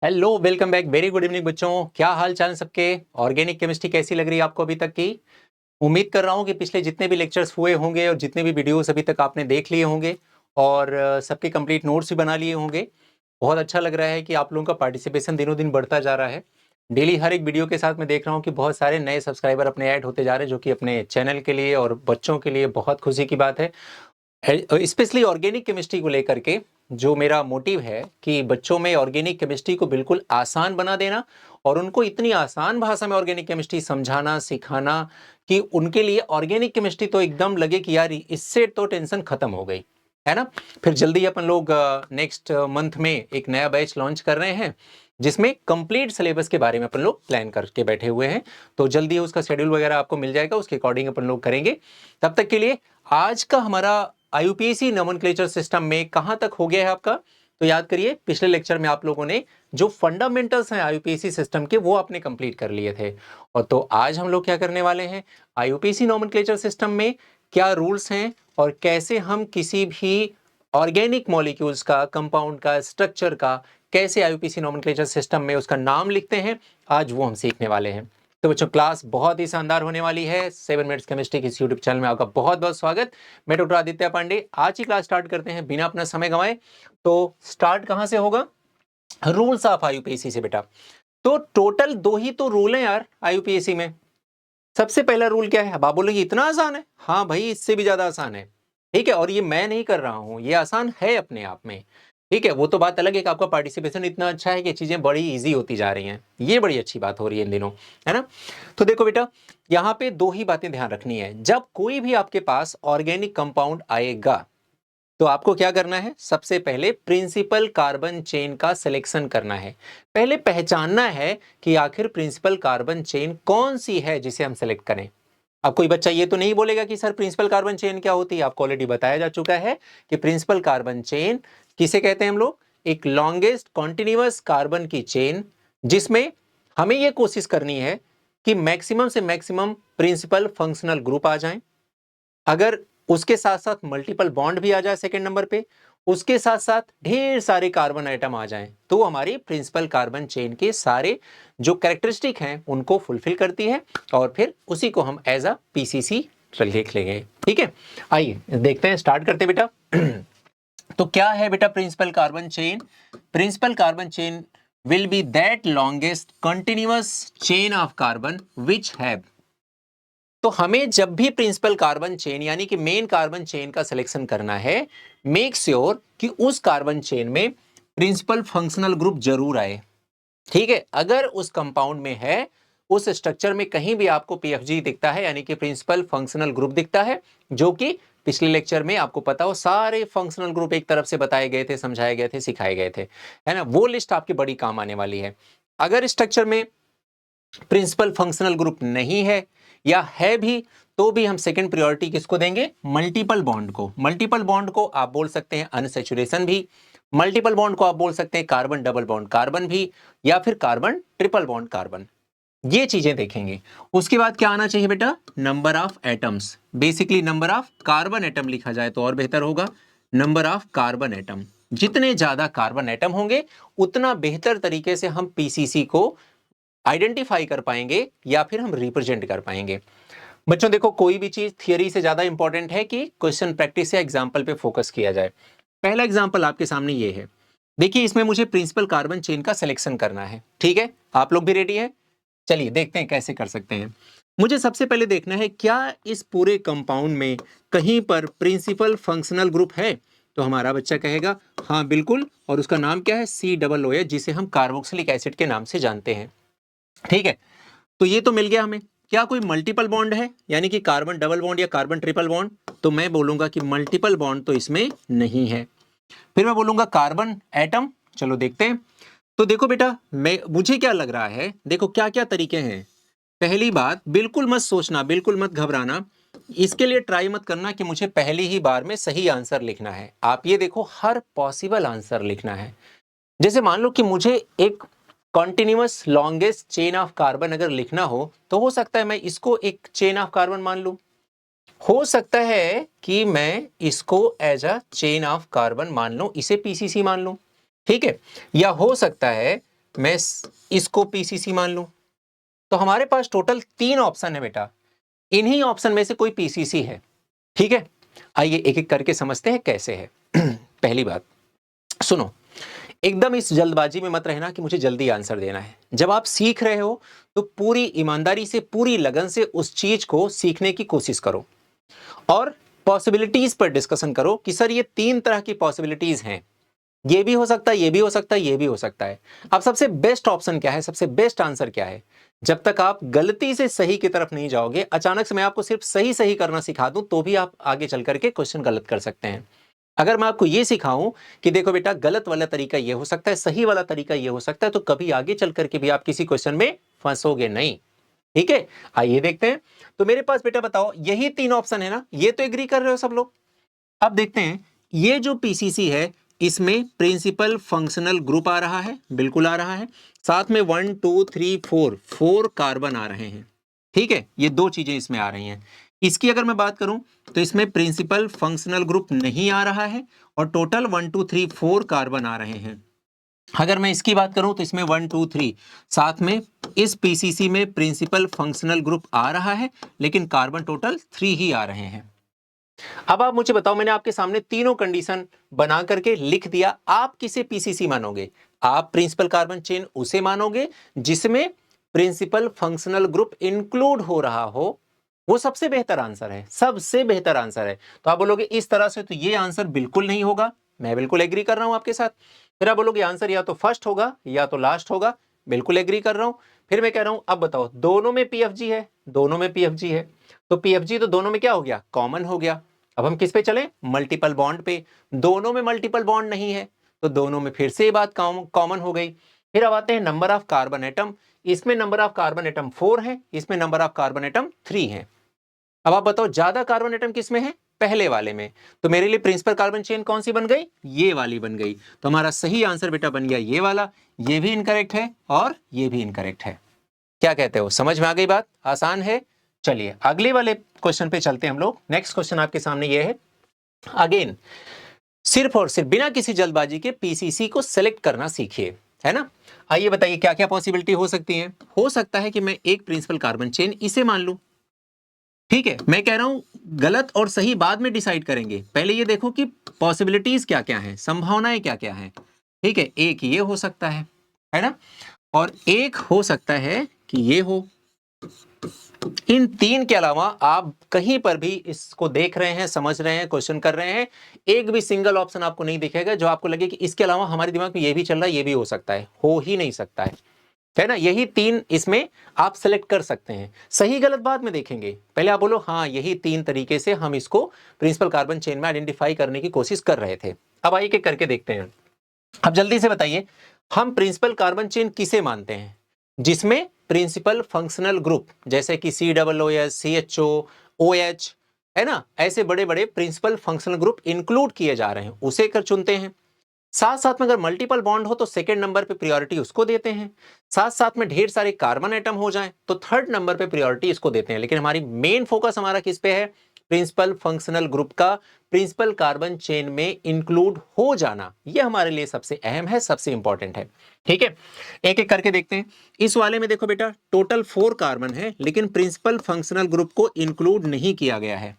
Hello, welcome back. Very good evening बच्चों, क्या हाल चाल सबके। ऑर्गेनिक केमिस्ट्री कैसी लग रही है आपको अभी तक की। उम्मीद कर रहा हूँ कि पिछले जितने भी लेक्चर्स हुए होंगे और जितने भी वीडियोस अभी तक आपने देख लिए होंगे और सबके कंप्लीट नोट्स भी बना लिए होंगे। बहुत अच्छा लग रहा है कि आप लोगों का पार्टिसिपेशन दिनों दिन बढ़ता जा रहा है। डेली हर एक वीडियो के साथ मैं देख रहा हूँ कि बहुत सारे नए सब्सक्राइबर अपने ऐड होते जा रहे हैं, जो कि अपने चैनल के लिए और बच्चों के लिए बहुत खुशी की बात है। स्पेशली ऑर्गेनिक केमिस्ट्री को लेकर के जो मेरा मोटिव है कि बच्चों में ऑर्गेनिक केमिस्ट्री को बिल्कुल आसान बना देना और उनको इतनी आसान भाषा में ऑर्गेनिक केमिस्ट्री समझाना सिखाना कि उनके लिए ऑर्गेनिक केमिस्ट्री तो एकदम लगे कि यार इससे तो टेंशन खत्म हो गई है ना। फिर जल्दी अपन लोग नेक्स्ट मंथ में एक नया बैच लॉन्च कर रहे हैं जिसमें कंप्लीट सिलेबस के बारे में अपन लोग प्लान करके बैठे हुए हैं। तो जल्दी उसका शेड्यूल वगैरह आपको मिल जाएगा, उसके अकॉर्डिंग अपन लोग करेंगे। तब तक के लिए आज का हमारा आईयूपीएसी नोमेनक्लेचर सिस्टम में कहां तक हो गया है आपका। तो याद करिए, पिछले लेक्चर में आप लोगों ने जो फंडामेंटल्स हैं आईयूपीएसी सिस्टम के वो आपने कंप्लीट कर लिए थे। और तो आज हम लोग क्या करने वाले हैं, आईयूपीएसी नोमेनक्लेचर सिस्टम में क्या रूल्स हैं और कैसे हम किसी भी ऑर्गेनिक मॉलिक्यूल्स का, कंपाउंड का, स्ट्रक्चर का कैसे आईयूपीएसी नोमेनक्लेचर सिस्टम में उसका नाम लिखते हैं, आज वो हम सीखने वाले हैं। तो बच्चों, क्लास बहुत ही शानदार होने वाली है। 7 मिनट्स केमिस्ट्री के यूट्यूब चैनल में आपका बहुत बहुत स्वागत। मैं डॉक्टर आदित्य पांडे। आज की क्लास स्टार्ट करते हैं बिना अपना समय गंवाए। तो स्टार्ट कहां से होगा, रूल्स ऑफ आईयूपीएसी से बेटा। तो टोटल 2 ही तो रूल हैं यार आईयूपीएसी में। सबसे पहला रूल क्या है, अब आप बोलेंगे इतना आसान है। हाँ भाई, इससे भी ज्यादा आसान है। ठीक है, और ये मैं नहीं कर रहा हूं, ये आसान है अपने आप में। ठीक है, वो तो बात अलग है कि आपका पार्टिसिपेशन इतना अच्छा है कि चीजें बड़ी इजी होती जा रही हैं। ये बड़ी अच्छी बात हो रही है इन दिनों, है ना। तो देखो बेटा, यहाँ पे 2 ही बातें ध्यान रखनी है। जब कोई भी आपके पास ऑर्गेनिक कंपाउंड आएगा तो आपको क्या करना है, सबसे पहले प्रिंसिपल कार्बन चेन का सिलेक्शन करना है। पहले पहचानना है कि आखिर प्रिंसिपल कार्बन चेन कौन सी है जिसे हम सेलेक्ट करें। अब कोई बच्चा ये तो नहीं बोलेगा कि सर प्रिंसिपल कार्बन चेन क्या होती है। आपको ऑलरेडी बताया जा चुका है कि प्रिंसिपल कार्बन चेन किसे कहते हैं हम लोग, एक लॉन्गेस्ट कॉन्टिन्यूअस कार्बन की चेन जिसमें हमें यह कोशिश करनी है कि मैक्सिमम से मैक्सिमम प्रिंसिपल फंक्शनल ग्रुप आ जाएं। अगर उसके साथ साथ मल्टीपल बॉन्ड भी आ जाए सेकेंड नंबर पे, उसके साथ साथ ढेर सारे कार्बन आइटम आ जाएं, तो हमारी प्रिंसिपल कार्बन चेन के सारे जो कैरेक्टरिस्टिक हैं उनको फुलफिल करती है और फिर उसी को हम एज अ पीसीसी लिख लेंगे। ठीक है, आइए देखते हैं, स्टार्ट करते हैं बेटा। तो क्या है बेटा principal carbon chain. Principal carbon chain will be that longest continuous chain of carbon which have. तो हमें जब भी प्रिंसिपल कार्बन चेन यानी कि मेन कार्बन चेन का सिलेक्शन करना है, मेक श्योर कि उस कार्बन चेन में प्रिंसिपल फंक्शनल ग्रुप जरूर आए। ठीक है, अगर उस कंपाउंड में है, उस स्ट्रक्चर में कहीं भी आपको पीएफजी दिखता है यानी कि प्रिंसिपल फंक्शनल ग्रुप दिखता है, जो कि पिछले लेक्चर में आपको पता हो सारे फंक्शनल ग्रुप एक तरफ से बताए गए थे, समझाए गए थे, सिखाए गए थे, है ना। वो लिस्ट आपकी बड़ी काम आने वाली है। अगर स्ट्रक्चर में प्रिंसिपल फंक्शनल ग्रुप नहीं है या है भी, तो भी हम सेकंड प्रायोरिटी किसको देंगे, मल्टीपल बॉन्ड को। मल्टीपल बॉन्ड को आप बोल सकते हैं अनसैचुरेशन भी, मल्टीपल बॉन्ड को आप बोल सकते हैं कार्बन डबल बॉन्ड कार्बन भी, या फिर कार्बन ट्रिपल बॉन्ड कार्बन। ये चीजें देखेंगे। उसके बाद क्या आना चाहिए बेटा, number of atoms. Basically number of carbon atom लिखा जाए तो और बेहतर होगा। नंबर ऑफ कार्बन एटम, जितने ज्यादा कार्बन एटम होंगे उतना बेहतर तरीके से हम पीसीसी को आइडेंटिफाई कर पाएंगे या फिर हम रिप्रेजेंट कर पाएंगे। बच्चों देखो, कोई भी चीज थियरी से ज्यादा इंपॉर्टेंट है कि क्वेश्चन प्रैक्टिस या एग्जाम्पल पे फोकस किया जाए। पहला एग्जाम्पल आपके सामने ये है। देखिए, इसमें मुझे प्रिंसिपल कार्बन चेन का सिलेक्शन करना है। ठीक है, आप लोग भी रेडी है, चलिए देखते हैं कैसे कर सकते हैं। मुझे सबसे पहले देखना है क्या इस पूरे कंपाउंड में कहीं पर प्रिंसिपल फंक्शनल ग्रुप है। तो हमारा बच्चा कहेगा हाँ बिल्कुल, और उसका नाम क्या है, COOH, जिसे हम कार्बोक्सिलिक एसिड के नाम से जानते हैं। ठीक है, तो ये तो मिल गया हमें। क्या कोई मल्टीपल बॉन्ड है यानी कि कार्बन डबल बॉन्ड या कार्बन ट्रिपल बॉन्ड, तो मैं बोलूंगा कि मल्टीपल बॉन्ड तो इसमें नहीं है। फिर मैं बोलूंगा कार्बन एटम, चलो देखते हैं। तो देखो बेटा, मुझे क्या लग रहा है, देखो क्या क्या तरीके हैं। पहली बात, बिल्कुल मत सोचना, बिल्कुल मत घबराना, इसके लिए ट्राई मत करना कि मुझे पहली ही बार में सही आंसर लिखना है। आप ये देखो, हर पॉसिबल आंसर लिखना है। जैसे मान लो कि मुझे एक continuous longest chain of carbon अगर लिखना हो सकता है मैं इसको एक चेन ऑफ कार्बन मान लूं। हो सकता है कि मैं इसको as a chain of carbon मान लूं, इसे पीसीसी मान लूं। ठीक है, या हो सकता है मैं इसको पीसीसी मान लूं, तो हमारे पास टोटल 3 ऑप्शन है बेटा, इन्हीं ऑप्शन में से कोई पीसीसी है। ठीक है, आइए एक एक करके समझते हैं कैसे है। पहली बात सुनो, एकदम इस जल्दबाजी में मत रहना कि मुझे जल्दी आंसर देना है। जब आप सीख रहे हो तो पूरी ईमानदारी से, पूरी लगन से उस चीज को सीखने की कोशिश करो और पॉसिबिलिटीज पर डिस्कशन करो कि सर ये 3 तरह की पॉसिबिलिटीज हैं, ये भी हो सकता है, ये भी हो सकता है, ये भी हो सकता है। अब सबसे बेस्ट ऑप्शन क्या है, सबसे बेस्ट आंसर क्या है? जब तक आप गलती से सही की तरफ नहीं जाओगे, अचानक से मैं आपको सिर्फ सही सही करना सिखा दूं तो भी आप आगे चल करके क्वेश्चन गलत कर सकते हैं। अगर मैं आपको ये सिखाऊं कि देखो बेटा गलत वाला तरीका ये हो सकता है, सही वाला तरीका ये हो सकता है, तो कभी आगे चल करके भी आप किसी क्वेश्चन में फंसोगे नहीं। ठीक है, आइए देखते हैं। तो मेरे पास बेटा बताओ यही 3 ऑप्शन है ना, ये तो एग्री कर रहे हो सब लोग। अब देखते हैं ये जो पीसीसी है इसमें प्रिंसिपल फंक्शनल ग्रुप आ रहा है, बिल्कुल आ रहा है। साथ में 1 2 3 4 कार्बन आ रहे हैं। ठीक है, ये 2 चीजें इसमें आ रही हैं। इसकी अगर मैं बात करूं तो इसमें प्रिंसिपल फंक्शनल ग्रुप नहीं आ रहा है और टोटल 1 2 3 4 कार्बन आ रहे हैं। अगर मैं इसकी बात करूं तो इसमें 1 2 3 साथ में इस पीसीसी में प्रिंसिपल फंक्शनल ग्रुप आ रहा है, लेकिन कार्बन टोटल 3 ही आ रहे हैं। अब आप मुझे बताओ, मैंने आपके सामने तीनों कंडीशन बना करके लिख दिया, आप किसे पीसीसी मानोगे? आप प्रिंसिपल कार्बन चेन उसे मानोगे जिसमें प्रिंसिपल फंक्शनल ग्रुप इंक्लूड हो रहा हो, वो सबसे बेहतर आंसर है, सबसे बेहतर आंसर है। तो आप बोलोगे इस तरह से तो ये आंसर बिल्कुल नहीं होगा, मैं बिल्कुल एग्री कर रहा हूं आपके साथ। फिर आप बोलोगे आंसर या तो फर्स्ट होगा या तो लास्ट होगा, बिल्कुल एग्री कर रहा हूं। फिर मैं कह रहा हूं अब बताओ दोनों में पीएफजी है, दोनों में पीएफजी है, तो पीएफजी तो दोनों में क्या हो गया, कॉमन हो गया। अब हम किस पे चले, मल्टीपल बॉन्ड पे। दोनों में मल्टीपल बॉन्ड नहीं है तो दोनों में फिर से ये बात कॉमन हो गई। फिर अब आते हैं नंबर ऑफ कार्बन एटम, इसमें नंबर ऑफ कार्बन एटम 4 है, इसमें नंबर ऑफ कार्बन एटम 3 है। अब आप बताओ ज्यादा कार्बन एटम किसमें है, पहले वाले में। तो मेरे लिए प्रिंसिपल कार्बन चेन कौन सी बन गई, ये वाली बन गई। तो हमारा सही आंसर बेटा बन गया ये वाला। ये भी इनकरेक्ट है और ये भी इनकरेक्ट है। क्या कहते हो, समझ में आ गई बात, आसान है। चलिए अगले वाले क्वेश्चन पे चलते हैं हम लोग। नेक्स्ट क्वेश्चन आपके सामने ये है, अगेन सिर्फ और सिर्फ बिना किसी जल्दबाजी के पीसीसी को सिलेक्ट करना सीखिए, है ना। आइए बताइए क्या क्या पॉसिबिलिटी हो सकती है। हो सकता है कि मैं एक प्रिंसिपल कार्बन चेन इसे मान लूं। ठीक है, मैं कह रहा हूं गलत और सही बाद में डिसाइड करेंगे, पहले ये देखो कि पॉसिबिलिटीज क्या क्या है, संभावनाएं क्या क्या है। ठीक है, एक ये हो सकता है ना, और एक हो सकता है कि ये हो। इन 3 के अलावा आप कहीं पर भी इसको देख रहे हैं, समझ रहे हैं, क्वेश्चन कर रहे हैं, एक भी सिंगल ऑप्शन आपको नहीं दिखेगा जो आपको लगे कि इसके अलावा हमारे दिमाग में ये भी चल रहा है, ये भी हो सकता है, हो ही नहीं सकता है ना। यही 3 इसमें आप सेलेक्ट कर सकते हैं, सही गलत बाद में देखेंगे। पहले आप बोलो हाँ यही 3 तरीके से हम इसको प्रिंसिपल कार्बन चेन में आइडेंटिफाई करने की कोशिश कर रहे थे। अब आइए करके देखते हैं। अब जल्दी से बताइए हम प्रिंसिपल कार्बन चेन किसे मानते हैं, जिसमें प्रिंसिपल फंक्शनल ग्रुप जैसे कि COOS, CHO, OH, है ना, ऐसे बड़े बड़े प्रिंसिपल फंक्शनल ग्रुप इंक्लूड किए जा रहे हैं उसे कर चुनते हैं। साथ साथ में अगर मल्टीपल बॉन्ड हो तो सेकंड नंबर पे प्रायोरिटी उसको देते हैं। साथ साथ में ढेर सारे कार्बन एटम हो जाएं तो थर्ड नंबर पे प्रायोरिटी इसको देते हैं। लेकिन हमारी मेन फोकस हमारा किस पे है, प्रिंसिपल फंक्शनल ग्रुप का प्रिंसिपल कार्बन चेन में इंक्लूड हो जाना, ये हमारे लिए सबसे अहम है, सबसे इंपॉर्टेंट है। ठीक है, एक एक करके देखते हैं। इस वाले में देखो बेटा टोटल 4 कार्बन है, लेकिन प्रिंसिपल फंक्शनल ग्रुप को इंक्लूड नहीं किया गया है।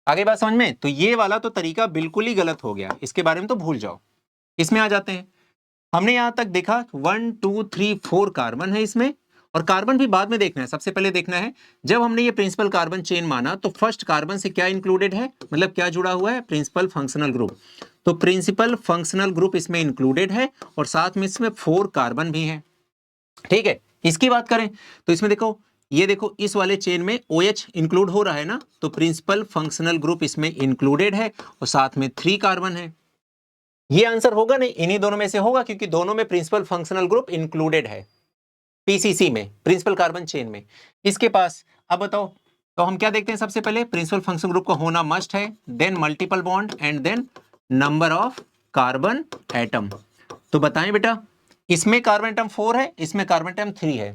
आगे बात समझ में, तो ये वाला तो तरीका बिल्कुल ही गलत हो गया, इसके बारे में तो भूल जाओ। इसमें आ जाते हैं, हमने यहां तक देखा 1 2 3 4 कार्बन है इसमें, और कार्बन भी बाद में देखना है, सबसे पहले देखना है जब हमने ये प्रिंसिपल कार्बन चेन माना तो फर्स्ट कार्बन से क्या इंक्लूडेड है, मतलब क्या जुड़ा हुआ है, प्रिंसिपल फंक्शनल ग्रुप। तो प्रिंसिपल फंक्शनल ग्रुप इसमें इंक्लूडेड है और साथ में इसमें 4 कार्बन भी है। ठीक है, इसकी बात करें तो इसमें देखो, ये देखो इस वाले चेन में OH इंक्लूड हो रहा है ना, तो प्रिंसिपल फंक्शनल ग्रुप इसमें इंक्लूडेड है और साथ में 3 कार्बन है। ये आंसर होगा नहीं, इन्हीं दोनों में से होगा क्योंकि दोनों में प्रिंसिपल फंक्शनल ग्रुप इंक्लूडेड है पीसीसी में, प्रिंसिपल कार्बन चेन में। इसके पास अब बताओ, तो हम क्या देखते हैं, सबसे पहले प्रिंसिपल फंक्शनल ग्रुप का होना मस्ट है, then multiple bond and then number of carbon atom. तो बताएं बेटा, इसमें कार्बन एटम 4 है, इसमें कार्बन एटम 3 है।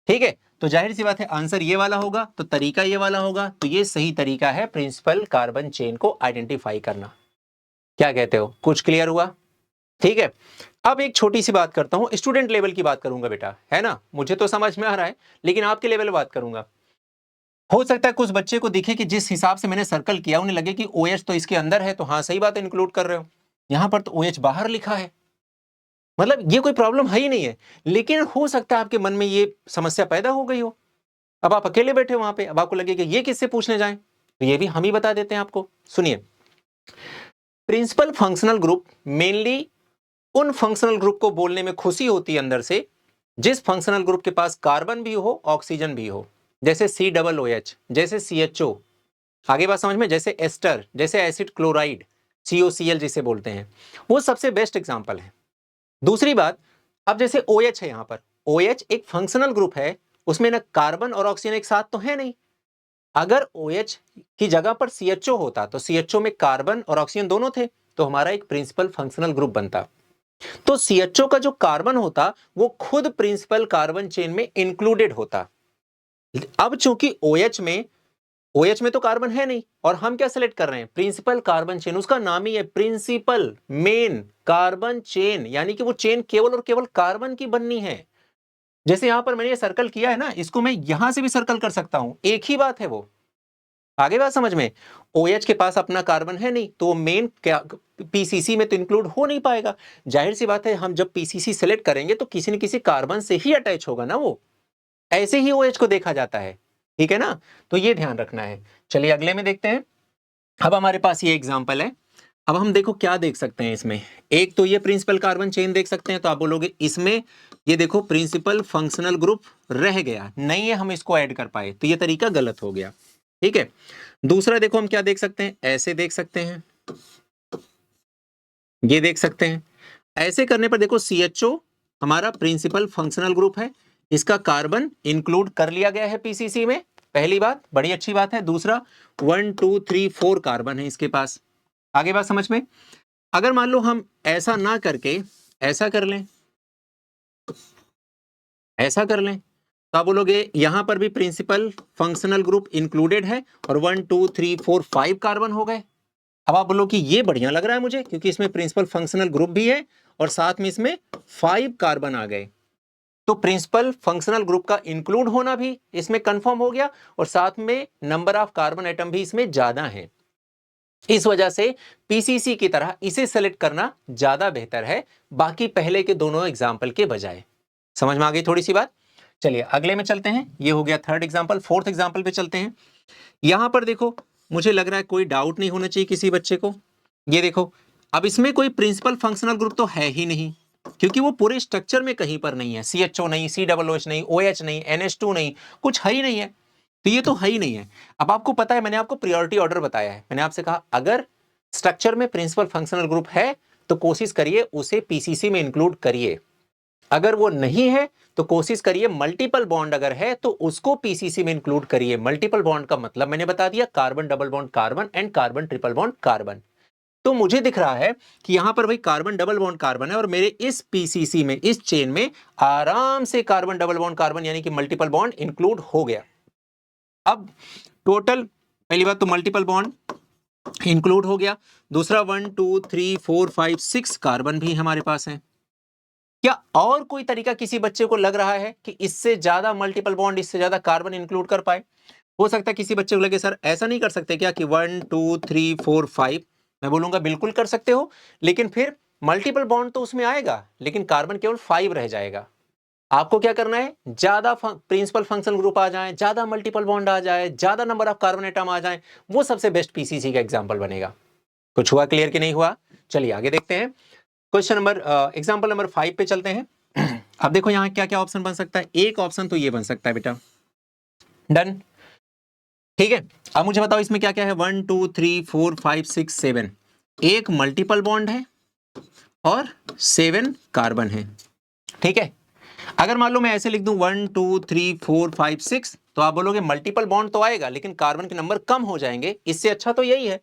ठीक है, तो जाहिर सी बात है आंसर ये वाला होगा, तो तरीका ये वाला होगा। तो ये सही तरीका है प्रिंसिपल कार्बन चेन को आइडेंटिफाई करना। क्या कहते हो, कुछ क्लियर हुआ? ठीक है। अब एक छोटी सी बात करता हूं, स्टूडेंट लेवल की बात करूंगा बेटा, है ना, मुझे तो समझ में आ रहा है, लेकिन आपके लेवल में बात करूंगा। हो सकता है कुछ बच्चे को दिखे कि जिस हिसाब से मैंने सर्कल किया उन्हें लगे कि OH तो इसके अंदर है, तो हाँ सही बात है, इंक्लूड कर रहे हो। यहां पर तो OH बाहर लिखा है, मतलब ये कोई प्रॉब्लम है ही नहीं है, लेकिन हो सकता है आपके मन में ये समस्या पैदा हो गई हो। अब आप अकेले बैठे हो वहां पे, अब आपको लगे कि ये किससे पूछने जाएं, तो ये भी हम ही बता देते हैं आपको। सुनिए, प्रिंसिपल फंक्शनल ग्रुप मेनली उन फंक्शनल ग्रुप को बोलने में खुशी होती है अंदर से जिस फंक्शनल ग्रुप के पास कार्बन भी हो ऑक्सीजन भी हो, जैसे COOH, जैसे CHO, आगे बात समझ में, जैसे एस्टर, जैसे एसिड क्लोराइड, COCl जिसे बोलते हैं, वो सबसे बेस्ट एग्जांपल है। दूसरी बात, अब जैसे OH है, यहां पर OH एक फंक्शनल ग्रुप है, उसमें ना कार्बन और ऑक्सीजन एक साथ तो है नहीं। अगर OH की जगह पर CHO होता तो CHO में कार्बन और ऑक्सीजन दोनों थे, तो हमारा एक प्रिंसिपल फंक्शनल ग्रुप बनता। तो CHO का जो कार्बन होता वो खुद प्रिंसिपल कार्बन चेन में इंक्लूडेड होता। अब चूंकि OH में तो कार्बन है नहीं, और हम क्या सेलेक्ट कर रहे हैं, प्रिंसिपल कार्बन चेन, उसका नाम ही है प्रिंसिपल मेन कार्बन चेन, यानी कि वो चेन केवल और केवल कार्बन की बननी है। जैसे यहां पर मैंने ये सर्कल किया है ना, इसको मैं यहां से भी सर्कल कर सकता हूं, एक ही बात है वो। आगे बात समझ में, OH के पास अपना कार्बन है नहीं, तो मेन PCC में तो इंक्लूड हो नहीं पाएगा। जाहिर सी बात है, हम जब PCC सेलेक्ट करेंगे तो किसी न किसी कार्बन से ही अटैच होगा ना वो, ऐसे ही OH को देखा जाता है, ठीक है ना, तो ये ध्यान रखना है। चलिए अगले में देखते हैं। अब हमारे पास ये एग्जाम्पल है, अब हम देखो क्या देख सकते हैं इसमें, एक तो ये प्रिंसिपल कार्बन चेन देख सकते हैं, तो आप बोलोगे इसमें ये देखो प्रिंसिपल फंक्शनल ग्रुप रह गया, नहीं है हम इसको ऐड कर पाए, तो ये तरीका गलत हो गया, ठीक है। दूसरा देखो हम क्या देख सकते हैं, ऐसे देख सकते हैं, ये देख सकते हैं। ऐसे करने पर देखो CHO हमारा प्रिंसिपल फंक्शनल ग्रुप है, इसका कार्बन इंक्लूड कर लिया गया है PCC में, पहली बात, बड़ी अच्छी बात है। दूसरा 1 2 3 4 कार्बन है इसके पास। आगे बात समझ में, अगर मान लो हम ऐसा ना करके ऐसा कर लें, ऐसा कर लें, तो आप बोलोगे यहां पर भी प्रिंसिपल फंक्शनल ग्रुप इंक्लूडेड है और 1 2 3 4 5 कार्बन हो गए। अब आप बोलो कि ये बढ़िया लग रहा है मुझे, क्योंकि इसमें प्रिंसिपल फंक्शनल ग्रुप भी है और साथ में इसमें 5 कार्बन आ गए, तो प्रिंसिपल फंक्शनल ग्रुप का इंक्लूड होना भी इसमें कंफर्म हो गया, और साथ में नंबर ऑफ कार्बन एटम भी इसमें ज्यादा है। इस वजह से PCC की तरह इसे सेलेक्ट करना ज्यादा बेहतर है, बाकी पहले के दोनों एग्जाम्पल के बजाय। समझ में आ गई थोड़ी सी बात। चलिए अगले में चलते हैं, ये हो गया थर्ड एग्जाम्पल। फोर्थ एग्जाम्पल पे चलते हैं। यहां पर देखो, मुझे लग रहा है कोई डाउट नहीं होना चाहिए किसी बच्चे को। ये देखो, अब इसमें कोई प्रिंसिपल फंक्शनल ग्रुप तो है ही नहीं, क्योंकि वो पूरे स्ट्रक्चर में कहीं पर नहीं है। CHO नहीं, COOH नहीं, OH नहीं, NH2 नहीं, कुछ है ही नहीं है, तो ये तो है ही नहीं है। अब आपको पता है, मैंने आपको प्रायोरिटी ऑर्डर बताया है, मैंने आपसे कहा अगर स्ट्रक्चर में प्रिंसिपल फंक्शनल ग्रुप है तो कोशिश करिए उसे PCC में इंक्लूड करिए, अगर वो नहीं है तो कोशिश करिए मल्टीपल बॉन्ड अगर है तो उसको PCC में इंक्लूड करिए। मल्टीपल बॉन्ड का मतलब मैंने बता दिया, carbon double bond carbon and carbon triple bond carbon. तो मुझे दिख रहा है कि यहां पर भाई कार्बन डबल बॉन्ड कार्बन है, और मेरे इस PCC में, इस चेन में आराम से कार्बन डबल बॉन्ड कार्बन यानी कि मल्टीपल बॉन्ड इंक्लूड हो गया। अब टोटल, पहली बात तो मल्टीपल बॉन्ड इंक्लूड हो गया, दूसरा 1 2 3 4 5 6 कार्बन भी हमारे पास है। क्या और कोई तरीका किसी बच्चे को लग रहा है कि इससे ज्यादा मल्टीपल बॉन्ड, इससे ज्यादा कार्बन इंक्लूड कर पाए? हो सकता है किसी बच्चे को लगे सर ऐसा नहीं कर सकते क्या कि 1 2 3 4 5, मैं बोलूंगा बिल्कुल कर सकते हो, लेकिन फिर मल्टीपल बॉन्ड तो उसमें आएगा लेकिन कार्बन केवल 5 रह जाएगा। आपको क्या करना है, ज्यादा प्रिंसिपल फंक्शनल ग्रुप आ जाए, ज्यादा मल्टीपल बॉन्ड आ जाए, ज्यादा नंबर ऑफ कार्बन एटम आ जाए, वो सबसे बेस्ट PCC का एग्जाम्पल बनेगा। कुछ हुआ क्लियर कि नहीं हुआ? चलिए आगे देखते हैं। क्वेश्चन नंबर एग्जाम्पल नंबर 5 पे चलते हैं। अब देखो यहाँ क्या क्या ऑप्शन बन सकता है। एक ऑप्शन तो ये बन सकता है बेटा, डन, ठीक है। अब मुझे बताओ इसमें क्या क्या है। 1 2 3 4 5 6 7, एक मल्टीपल बॉन्ड है और 7 कार्बन है, ठीक है। अगर मान लो मैं ऐसे लिख दूं 1 2 3 4 5 6, तो आप बोलोगे मल्टीपल बॉन्ड तो आएगा लेकिन कार्बन के नंबर कम हो जाएंगे, इससे अच्छा तो यही है।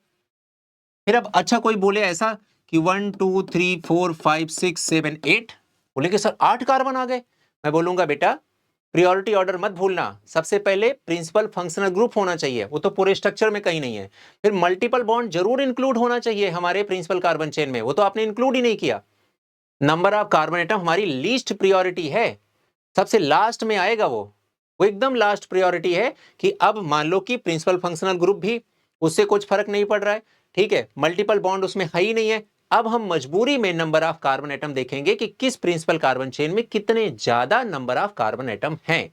फिर अब अच्छा कोई बोले ऐसा कि 1 2 3 4 5 6 7 8, बोले कि सर 8 कार्बन आ गए, मैं बोलूंगा बेटा प्रायोरिटी ऑर्डर मत भूलना, सबसे पहले प्रिंसिपल फंक्शनल ग्रुप होना चाहिए, वो तो पूरे स्ट्रक्चर में कहीं नहीं है। फिर मल्टीपल बॉन्ड जरूर इंक्लूड होना चाहिए हमारे प्रिंसिपल कार्बन चेन में, वो तो आपने इंक्लूड ही नहीं किया। नंबर ऑफ कार्बन एटम हमारी लीस्ट प्रायोरिटी है, सबसे लास्ट में आएगा वो एकदम लास्ट प्रायोरिटी है कि अब मान लो कि प्रिंसिपल फंक्शनल ग्रुप भी, उससे कुछ फर्क नहीं पड़ रहा है, ठीक है, मल्टीपल बॉन्ड उसमें है ही नहीं है। अब हम मजबूरी में नंबर ऑफ कार्बन एटम देखेंगे कि किस प्रिंसिपल कार्बन चेन में कितने ज्यादा नंबर ऑफ कार्बन एटम हैं।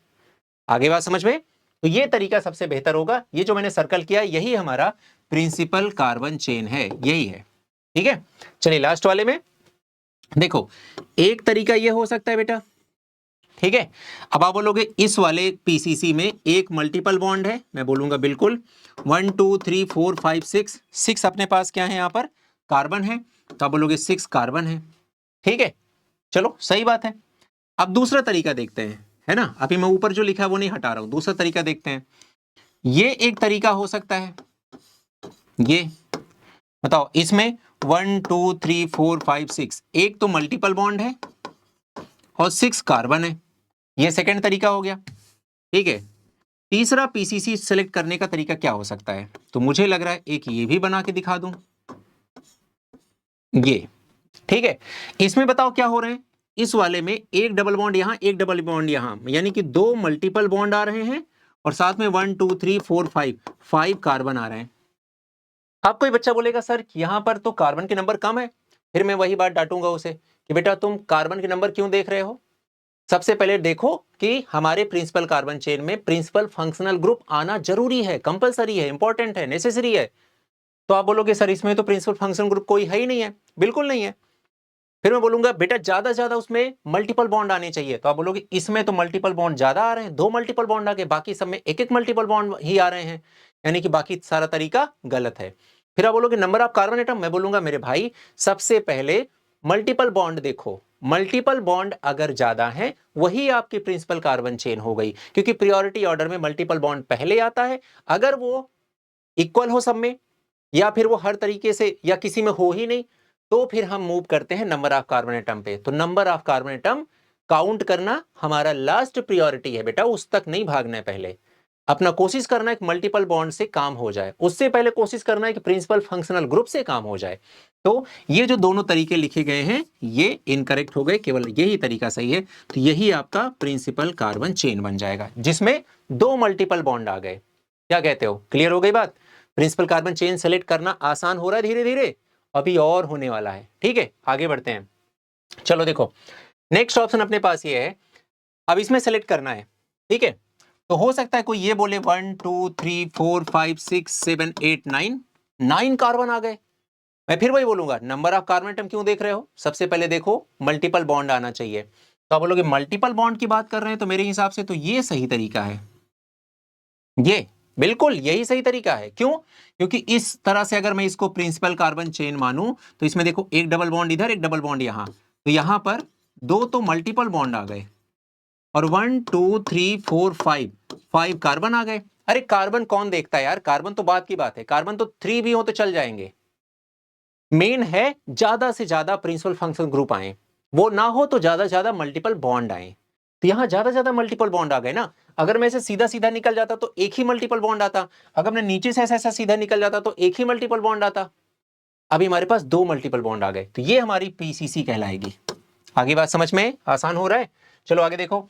आगे बात समझ में? तो ये तरीका सबसे बेहतर होगा। ये जो मैंने सर्कल किया यही हमारा प्रिंसिपल कार्बन चेन है, यही है, ठीक है। चलिए लास्ट वाले में देखो, एक तरीका ये हो सकता है बेटा, ठीक है। अब आप बोलोगे इस वाले पीसीसी में एक मल्टीपल बॉन्ड है, मैं बोलूंगा बिल्कुल 1 2 3 4 5 6 6 अपने पास क्या है, यहां पर कार्बन है, तो आप बोलोगे 6 कार्बन है, ठीक है। चलो सही बात है। अब दूसरा तरीका देखते हैं, है ना, अभी मैं ऊपर जो लिखा है वो नहीं हटा रहा हूं, दूसरा तरीका देखते हैं। ये एक तरीका हो सकता है, ये बताओ, इसमें 1 2 3 4 5 6 एक तो मल्टीपल बॉन्ड है और 6 कार्बन है, ये सेकंड तरीका हो गया, ठीक है। तीसरा पीसीसी सेलेक्ट करने का तरीका क्या हो सकता है, तो मुझे लग रहा है एक ये भी बना के दिखा दूं, ये, ठीक है। इसमें बताओ क्या हो रहे हैं, इस वाले में एक डबल बॉन्ड यहां, एक डबल बॉन्ड यहां, यानी कि दो मल्टीपल बॉन्ड आ रहे हैं और साथ में 1 2 3 4 5 कार्बन आ रहे हैं। अब कोई बच्चा बोलेगा सर यहां पर तो कार्बन के नंबर कम है, फिर मैं वही बात डांटूंगा उसे कि बेटा तुम कार्बन के नंबर क्यों देख रहे हो। सबसे पहले देखो कि हमारे प्रिंसिपल कार्बन चेन में प्रिंसिपल फंक्शनल ग्रुप आना जरूरी है, कंपलसरी है, इंपॉर्टेंट है, नेसेसरी है। तो आप बोलोगे सर इसमें तो प्रिंसिपल फंक्शनल ग्रुप कोई है ही नहीं है, बिल्कुल नहीं है। फिर मैं बोलूंगा बेटा ज्यादा से ज्यादा उसमें मल्टीपल बॉन्ड आने चाहिए, तो आप बोलोगे इसमें तो मल्टीपल बॉन्ड ज्यादा आ रहे हैं, दो मल्टीपल बॉन्ड आ गए, बाकी सब में एक एक मल्टीपल बॉन्ड ही आ रहे हैं, यानी कि बाकी सारा तरीका गलत है। फिर आप बोलोगे नंबर ऑफ कार्बन एटम, मैं बोलूंगा मेरे भाई सबसे पहले मल्टीपल बॉन्ड देखो, मल्टीपल बॉन्ड अगर ज्यादा है वही आपकी प्रिंसिपल कार्बन चेन हो गई, क्योंकि प्रायोरिटी ऑर्डर में मल्टीपल बॉन्ड पहले आता है। अगर वो इक्वल हो सब में, या फिर वो हर तरीके से या किसी में हो ही नहीं, तो फिर हम मूव करते हैं नंबर ऑफ कार्बन एटम पे। तो number of carbon atom count करना हमारा लास्ट प्रायोरिटी है बेटा, उस तक नहीं भागना है, पहले अपना कोशिश करना है कि मल्टीपल बॉन्ड से काम हो जाए, उससे पहले कोशिश करना है कि प्रिंसिपल फंक्शनल ग्रुप से काम हो जाए। तो ये जो दोनों तरीके लिखे गए हैं ये इनकरेक्ट हो गए, केवल यही तरीका सही है। तो यही आपका प्रिंसिपल कार्बन चेन बन जाएगा जिसमें दो मल्टीपल बॉन्ड आ गए। क्या कहते हो, क्लियर हो गई बात? प्रिंसिपल कार्बन चेन सेलेक्ट करना आसान हो रहा है धीरे धीरे, अभी और होने वाला है, ठीक है। आगे बढ़ते हैं, चलो देखो नेक्स्ट ऑप्शन अपने पास ये है, अब इसमें सेलेक्ट करना है, ठीक है। तो हो सकता है कोई ये बोले 1 2 3 4 5 6 7 8 9 9 कार्बन आ गए। मैं फिर वही बोलूंगा नंबर ऑफ कार्बन एटम क्यों देख रहे हो, सबसे पहले देखो मल्टीपल बॉन्ड आना चाहिए। तो आप बोलोगे मल्टीपल बॉन्ड की बात कर रहे हैं, तो मेरे हिसाब से तो ये सही तरीका है, ये बिल्कुल यही सही तरीका है। क्यों? क्योंकि इस तरह से अगर मैं इसको प्रिंसिपल कार्बन चेन मानूं तो इसमें देखो एक डबल बॉन्ड इधर, एक डबल बॉन्ड यहां, तो यहां पर दो तो मल्टीपल बॉन्ड आ गए और 1 2 3 4 5 कार्बन आ गए। अरे कार्बन कौन देखता है यार, कार्बन तो बात की बात है, कार्बन तो 3 भी हो तो चल जाएंगे। मेन है ज्यादा से ज्यादा प्रिंसिपल फंक्शन ग्रुप आए, वो ना हो तो ज्यादा से ज्यादा मल्टीपल बॉन्ड आए। तो यहां ज्यादा से ज्यादा मल्टीपल बॉन्ड आ गए ना। अगर मैं ऐसे सीधा सीधा निकल जाता तो एक ही मल्टीपल बॉन्ड आता, अगर मैं नीचे से ऐसा ऐसा सीधा निकल जाता तो एक ही मल्टीपल बॉन्ड आता। अभी हमारे पास दो मल्टीपल बॉन्ड आ गए, तो ये हमारी पीसीसी कहलाएगी। आगे बात समझ में आसान हो रहा है? चलो आगे देखो,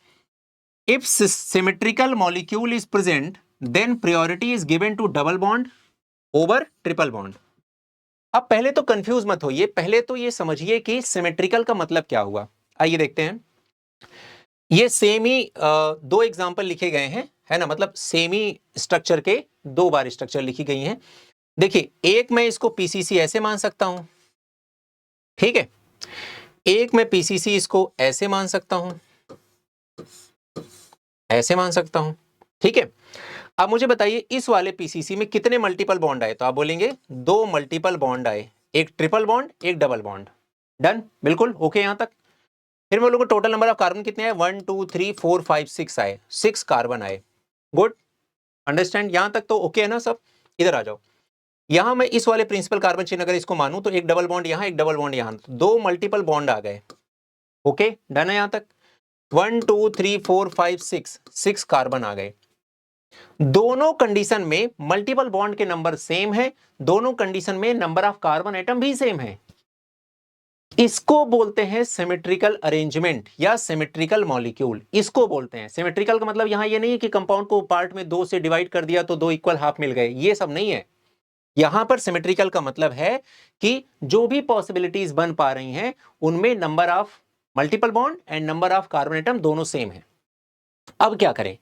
if symmetrical molecule is present then priority is given to double bond over triple bond. अब पहले तो कंफ्यूज मत होइए, पहले तो ये समझिए कि सिमेट्रिकल का मतलब क्या हुआ। आइए देखते हैं, ये सेम ही दो एग्जांपल लिखे गए हैं, है ना, मतलब सेम ही स्ट्रक्चर के दो बार स्ट्रक्चर लिखी गई हैं। देखिए एक मैं इसको पीसीसी ऐसे मान सकता हूं, ठीक है, एक मैं पीसीसी इसको ऐसे मान सकता हूं, ऐसे मान सकता हूं, ठीक है। अब मुझे बताइए इस वाले पीसीसी में कितने मल्टीपल बॉन्ड आए, तो आप बोलेंगे दो मल्टीपल बॉन्ड आए, एक ट्रिपल बॉन्ड एक डबल बॉन्ड। डन, बिल्कुल ओके यहां तक। फिर मैं बोलूंगा टोटल नंबर ऑफ कार्बन कितने आए, 1 2 3 4 5 6 आए, 6 कार्बन आए। गुड, अंडरस्टैंड, यहां तक तो ओके है ना सब। इधर आ जाओ, यहां मैं इस वाले प्रिंसिपल कार्बन चेन अगर इसको मानूं तो एक डबल बॉन्ड यहां, एक डबल बॉन्ड यहां, तो दो मल्टीपल बॉन्ड आ गए। ओके डन है यहां तक। 1 2 3 4 5 6 कार्बन आ गए। दोनों कंडीशन में मल्टीपल बॉन्ड के नंबर सेम है, दोनों कंडीशन में नंबर ऑफ कार्बन एटम भी सेम है। इसको बोलते हैं सिमेट्रिकल अरेंजमेंट या सिमेट्रिकल मॉलिक्यूल, इसको बोलते हैं। सिमेट्रिकल का मतलब यहां ये नहीं है कि कंपाउंड को पार्ट में 2 से डिवाइड कर दिया तो 2 इक्वल हाफ मिल गए, ये सब नहीं है। यहां पर सिमेट्रिकल का मतलब है कि जो भी पॉसिबिलिटीज बन पा रही हैं उनमें number of multiple bond and number of carbon atom दोनों सेम है। अब क्या करें,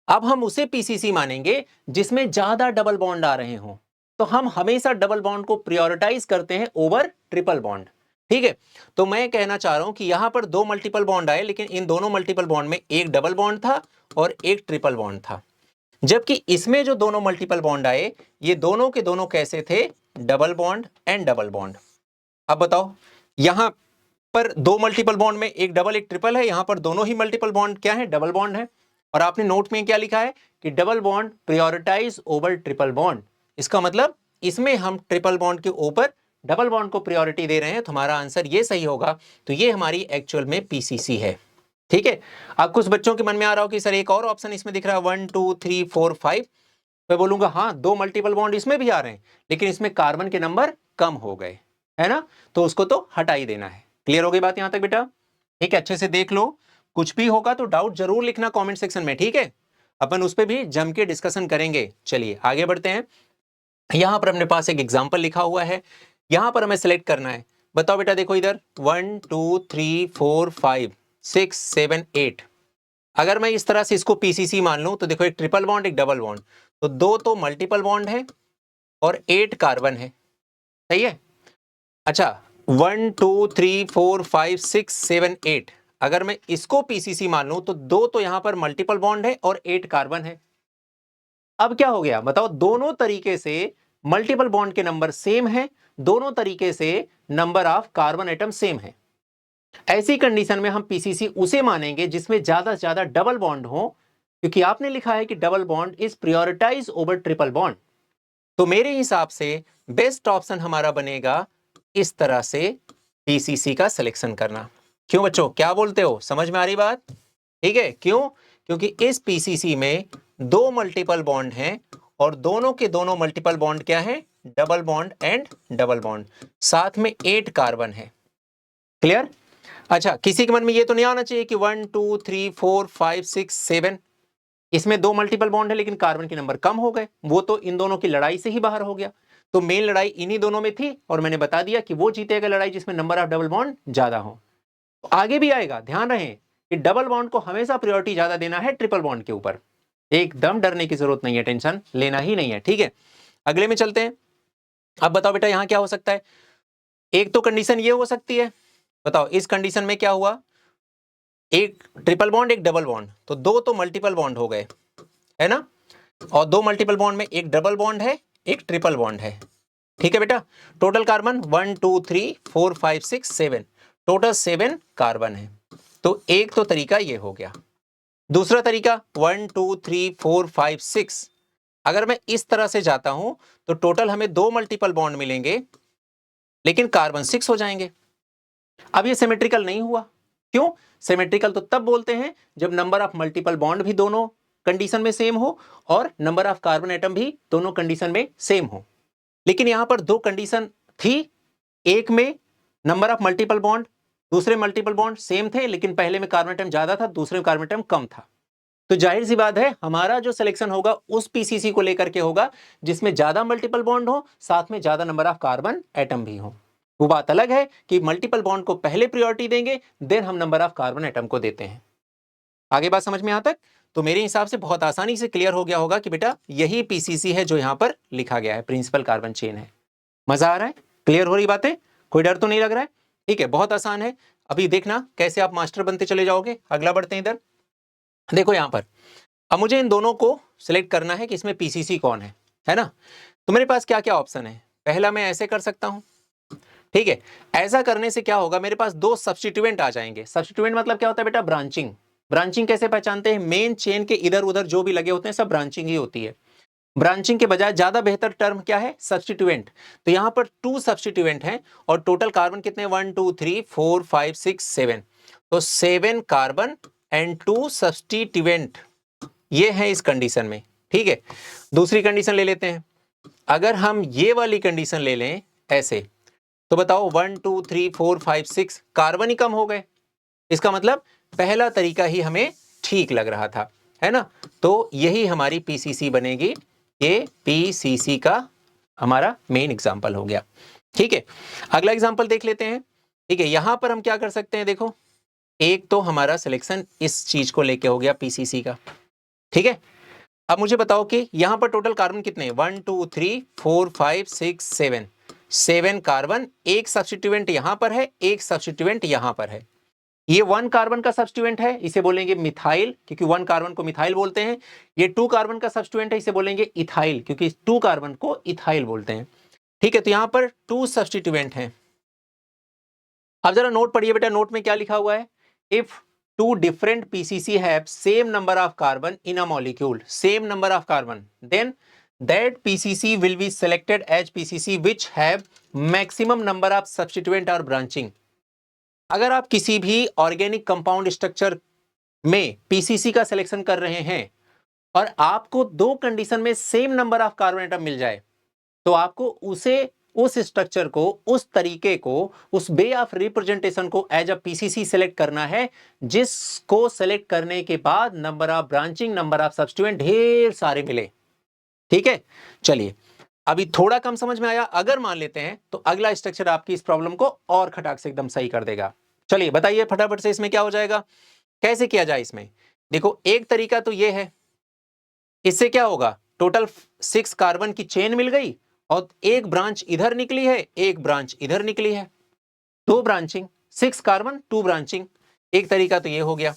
अब हम उसे पीसीसी मानेंगे जिसमें ज्यादा डबल बॉन्ड आ रहे हों। तो हम हमेशा डबल बॉन्ड को प्रायोरिटाइज करते हैं ओवर ट्रिपल बॉन्ड। ठीक है, तो मैं कहना चाह रहा हूं कि यहां पर 2 मल्टीपल बॉन्ड आए, लेकिन इन दोनों मल्टीपल बॉन्ड में एक डबल बॉन्ड था और एक ट्रिपल बॉन्ड था। जबकि इसमें जो दोनों मल्टीपल बॉन्ड आए, ये दोनों के दोनों कैसे थे, double bond and double bond. अब बताओ, यहां पर 2 मल्टीपल बॉन्ड में एक डबल एक ट्रिपल है, यहां पर दोनों ही मल्टीपल बॉन्ड क्या है, डबल बॉन्ड है। और आपने नोट में क्या लिखा है कि double bond prioritize over triple bond. इसका मतलब इसमें हम ट्रिपल बॉन्ड के ऊपर डबल बॉन्ड को प्रायोरिटी दे रहे हैं, तो हमारा आंसर ये सही होगा। तो ये हमारी एक्चुअल में पीसीसी है। ठीक है, अब कुछ बच्चों के मन में आ रहा हो कि सर एक और ऑप्शन इसमें दिख रहा है 1 2 3 4 5। मैं बोलूंगा हाँ, 2 मल्टीपल बॉन्ड इसमें भी आ रहे हैं, लेकिन इसमें कार्बन के नंबर कम हो गए, है ना, तो उसको तो हटा ही देना है। क्लियर हो गई बात यहां तक बेटा? ठीक है, अच्छे से देख लो, कुछ भी होगा तो डाउट जरूर लिखना कमेंट सेक्शन में, ठीक है, अपन उस पर भी जम के डिस्कशन करेंगे। चलिए आगे बढ़ते हैं। यहां पर अपने पास एक एग्जाम्पल लिखा हुआ है, यहां पर हमें सिलेक्ट करना है। बताओ बेटा, देखो इधर 1 2 3 4 5 6 7 8। अगर मैं इस तरह से इसको पीसीसी मान लूं तो देखो, एक ट्रिपल बॉन्ड एक डबल बॉन्ड, तो 2 तो मल्टीपल बॉन्ड है और 8 कार्बन है। सही है। अच्छा, 1 2 3 4 5 6 7 8, अगर मैं इसको पीसीसी मान लूं तो 2 तो यहां पर मल्टीपल बॉन्ड है और 8 कार्बन है। अब क्या हो गया बताओ, दोनों तरीके से मल्टीपल बॉन्ड के नंबर सेम है, दोनों तरीके से number of carbon atom same है। ऐसी कंडीशन में हम पीसीसी उसे मानेंगे जिसमें ज्यादा से ज्यादा डबल बॉन्ड हो, क्योंकि आपने लिखा है कि double bond is prioritize over triple bond. तो मेरे हिसाब से बेस्ट ऑप्शन हमारा बनेगा इस तरह से पीसीसी का सिलेक्शन करना। क्यों बच्चों, क्या बोलते हो, समझ में आ रही बात? ठीक है, क्यों? क्योंकि इस पीसीसी में 2 मल्टीपल बॉन्ड हैं और दोनों के दोनों मल्टीपल बॉन्ड क्या है, double bond and double bond, साथ में 8 कार्बन है। क्लियर? अच्छा, किसी के मन में ये तो नहीं आना चाहिए कि 1 2 3 4 5 6 7 इसमें 2 मल्टीपल बॉन्ड है लेकिन कार्बन के नंबर कम हो गए, वो तो इन दोनों की लड़ाई से ही बाहर हो गया। तो मेन लड़ाई इन्हीं दोनों में थी और मैंने बता दिया कि वो जीतेगा लड़ाई जिसमें नंबर ऑफ डबल बॉन्ड ज्यादा हो। तो आगे भी आएगा, ध्यान रहे कि डबल बॉन्ड को हमेशा प्रायोरिटी ज्यादा देना है ट्रिपल बॉन्ड के ऊपर। एकदम डरने की जरूरत नहीं है, टेंशन लेना ही नहीं है। ठीक है, अगले में चलते हैं। अब बताओ बेटा, यहां क्या हो सकता है? एक तो कंडीशन ये हो सकती है, बताओ इस कंडीशन में क्या हुआ, एक ट्रिपल बॉन्ड एक डबल बॉन्ड, तो 2 तो मल्टीपल बॉन्ड हो गए, है ना, और 2 मल्टीपल बॉन्ड में एक डबल बॉन्ड है एक ट्रिपल बॉन्ड है। ठीक है बेटा, टोटल कार्बन 1 2 3 4 5 6 7, टोटल 7 कार्बन है। तो एक तो तरीका ये हो गया। दूसरा तरीका 1 2 3 4 5 6, अगर मैं इस तरह से जाता हूं तो टोटल हमें 2 मल्टीपल बॉन्ड मिलेंगे लेकिन कार्बन 6 हो जाएंगे। अब ये सिमेट्रिकल नहीं हुआ। क्यों? सिमेट्रिकल तो तब बोलते हैं जब नंबर ऑफ मल्टीपल बॉन्ड भी दोनों कंडीशन में सेम हो और नंबर ऑफ कार्बन एटम भी दोनों कंडीशन में सेम हो। लेकिन यहां पर 2 कंडीशन थी, एक में नंबर ऑफ मल्टीपल बॉन्ड, दूसरे मल्टीपल बॉन्ड सेम थे लेकिन पहले में कार्बन एटम ज्यादा था, दूसरे में कार्बन एटम कम था। तो जाहिर सी बात है हमारा जो सिलेक्शन होगा उस पीसीसी को लेकर के होगा जिसमें ज्यादा मल्टीपल बॉन्ड हो, साथ में ज्यादा नंबर ऑफ कार्बन एटम भी हो। वो बात अलग है कि मल्टीपल बॉन्ड को पहले प्रायोरिटी देंगे, देन हम नंबर ऑफ कार्बन एटम को देते हैं। आगे बात समझ में यहां तक? तो मेरे हिसाब से बहुत आसानी से क्लियर हो गया होगा कि बेटा यही पीसीसी है जो यहां पर लिखा गया है, प्रिंसिपल कार्बन चेन है। मजा आ रहा है? क्लियर हो रही बातें? कोई डर तो नहीं लग रहा है? ठीक है, बहुत आसान है। अभी देखना कैसे आप मास्टर बनते चले जाओगे। अगला बढ़ते हैं इधर, देखो यहां पर अब मुझे इन दोनों को सिलेक्ट करना है कि इसमें पीसीसी कौन है ना। तो मेरे पास क्या क्या ऑप्शन है? पहला मैं ऐसे कर सकता हूं, ठीक है। ऐसा करने से क्या होगा, मेरे पास 2 सब्स्टिट्यूएंट आ जाएंगे। सब्स्टिट्यूएंट मतलब क्या होता है बेटा, ब्रांचिंग। ब्रांचिंग कैसे पहचानते हैं? मेन चेन के इधर उधर जो भी लगे होते हैं सब ब्रांचिंग ही होती है। ब्रांचिंग के बजाय ज्यादा बेहतर टर्म क्या है, सब्स्टिट्यूएंट। तो यहां पर 2 सब्स्टिट्यूएंट हैं और टोटल कार्बन कितने, 1 2 3 4 5 6 7, तो 7 कार्बन एंड 2 सब्स्टिट्यूएंट, ये है इस कंडीशन में। ठीक है, दूसरी कंडीशन ले लेते हैं। अगर हम ये वाली कंडीशन ले लें ऐसे, तो बताओ 1 2 3 4 5 6 कार्बन ही कम हो गए। इसका मतलब पहला तरीका ही हमें ठीक लग रहा था, है ना। तो यही हमारी पीसीसी बनेगी, ये पीसीसी का हमारा मेन एग्जाम्पल हो गया। ठीक है, अगला एग्जाम्पल देख लेते हैं। ठीक है, यहां पर हम क्या कर सकते हैं, देखो एक तो हमारा सिलेक्शन इस चीज को लेके हो गया पीसीसी का। ठीक है, अब मुझे बताओ कि यहां पर टोटल कार्बन कितने हैं, 1 2 3 4 5 6 7, 7 कार्बन। एक सब्स्टिट्यूएंट यहां पर है, एक सब्स्टिट्यूएंट यहां पर है। ये 1 कार्बन का सब्स्टिट्यूएंट है, इसे बोलेंगे मिथाइल, क्योंकि 1 कार्बन को मिथाइल बोलते हैं। ये 2 कार्बन का सब्स्टिट्यूएंट है, इसे बोलेंगे इथाइल, क्योंकि 2 कार्बन को इथाइल बोलते हैं। ठीक है, तो यहां पर 2 सब्स्टिट्यूएंट हैं। अब जरा नोट पढ़िए बेटा, नोट में क्या लिखा हुआ है, if two different PCC have same number of carbon in a molecule, same number of carbon, then that PCC will be selected as PCC which have maximum number of substituent or branching। अगर आप किसी भी organic compound structure में PCC का selection कर रहे हैं और आपको दो कंडीशन में same number of carbon atom मिल जाए, तो आपको उस स्ट्रक्चर को, उस तरीके को, उस वे ऑफ रिप्रेजेंटेशन को एज अ पीसीसी सेलेक्ट करना है, जिसको सेलेक्ट करने के बाद number of branching, number of substituent ढेर सारे मिले। ठीक है, चलिए अभी थोड़ा कम समझ में आया। अगर मान लेते हैं तो अगला स्ट्रक्चर आपकी इस प्रॉब्लम को और खटाक से एकदम सही कर देगा। चलिए बताइए फटाफट से, इसमें क्या हो जाएगा, कैसे किया जाए इसमें। देखो एक तरीका तो ये है, इससे क्या होगा, टोटल 6 कार्बन की चेन मिल गई और एक ब्रांच इधर निकली है, एक ब्रांच इधर निकली है, 2 ब्रांचिंग, 6 कार्बन 2 ब्रांचिंग। एक तरीका तो ये हो गया।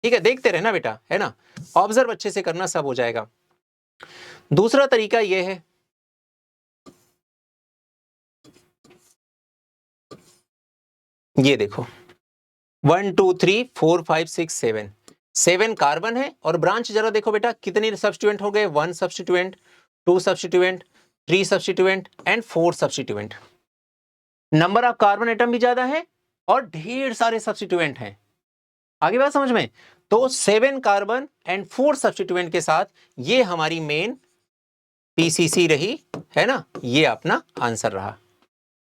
ठीक है, देखते रहना बेटा, है ना, ऑब्जर्व अच्छे से करना, सब हो जाएगा। दूसरा तरीका ये है, ये देखो 1 2 3 4 5 6 7, 7 कार्बन है और ब्रांच जरा देखो बेटा कितने सब्स्टिट्यूएंट हो गए, 1 substituent, 2 substituent, 3 substituent and 4 substituent. Number of carbon atom भी ज्यादा है और ढेर सारे सब्स्टिट्यूएंट हैं। आगे बात समझ में। तो 7 कार्बन एंड 4 सब्स्टिट्यूएंट के साथ ये हमारी मेन पीसीसी रही, है ना, ये अपना आंसर रहा।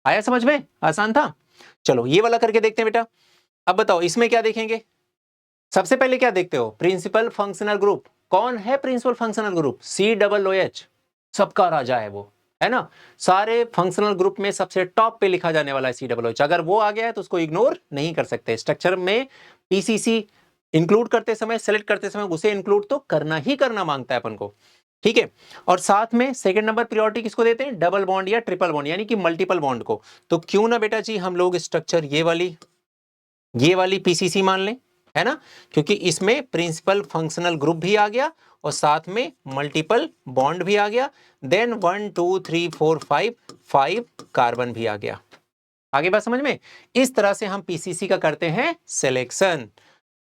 आया समझ में, आसान था। चलो ये वाला करके देखते हैं बेटा। अब बताओ इसमें क्या देखेंगे, सबसे पहले क्या देखते हो, प्रिंसिपल फंक्शनल ग्रुप। कौन है प्रिंसिपल फंक्शनल ग्रुप, COOH, सबका राजा है वो, है ना। सारे फंक्शनल ग्रुप में सबसे टॉप पे लिखा जाने वाला है COOH। अगर वो आ गया है तो उसको इग्नोर नहीं कर सकते। स्ट्रक्चर में पीसीसी इंक्लूड करते समय, सेलेक्ट करते समय उसे इंक्लूड तो करना ही करना मांगता है अपन को। ठीक है, और साथ में सेकंड नंबर प्रायोरिटी किसको देते हैं, डबल बॉन्ड या ट्रिपल बॉन्ड, यानी कि मल्टीपल बॉन्ड को। तो क्यों ना बेटा जी हम लोग स्ट्रक्चर ये वाली पीसीसी मान लें, है ना, क्योंकि इसमें प्रिंसिपल फंक्शनल ग्रुप भी आ गया और साथ में मल्टीपल बॉन्ड भी आ गया। देन 1 2 3 4 5 कार्बन भी आ गया। आगे बात समझ में। इस तरह से हम पीसीसी का करते हैं सिलेक्शन।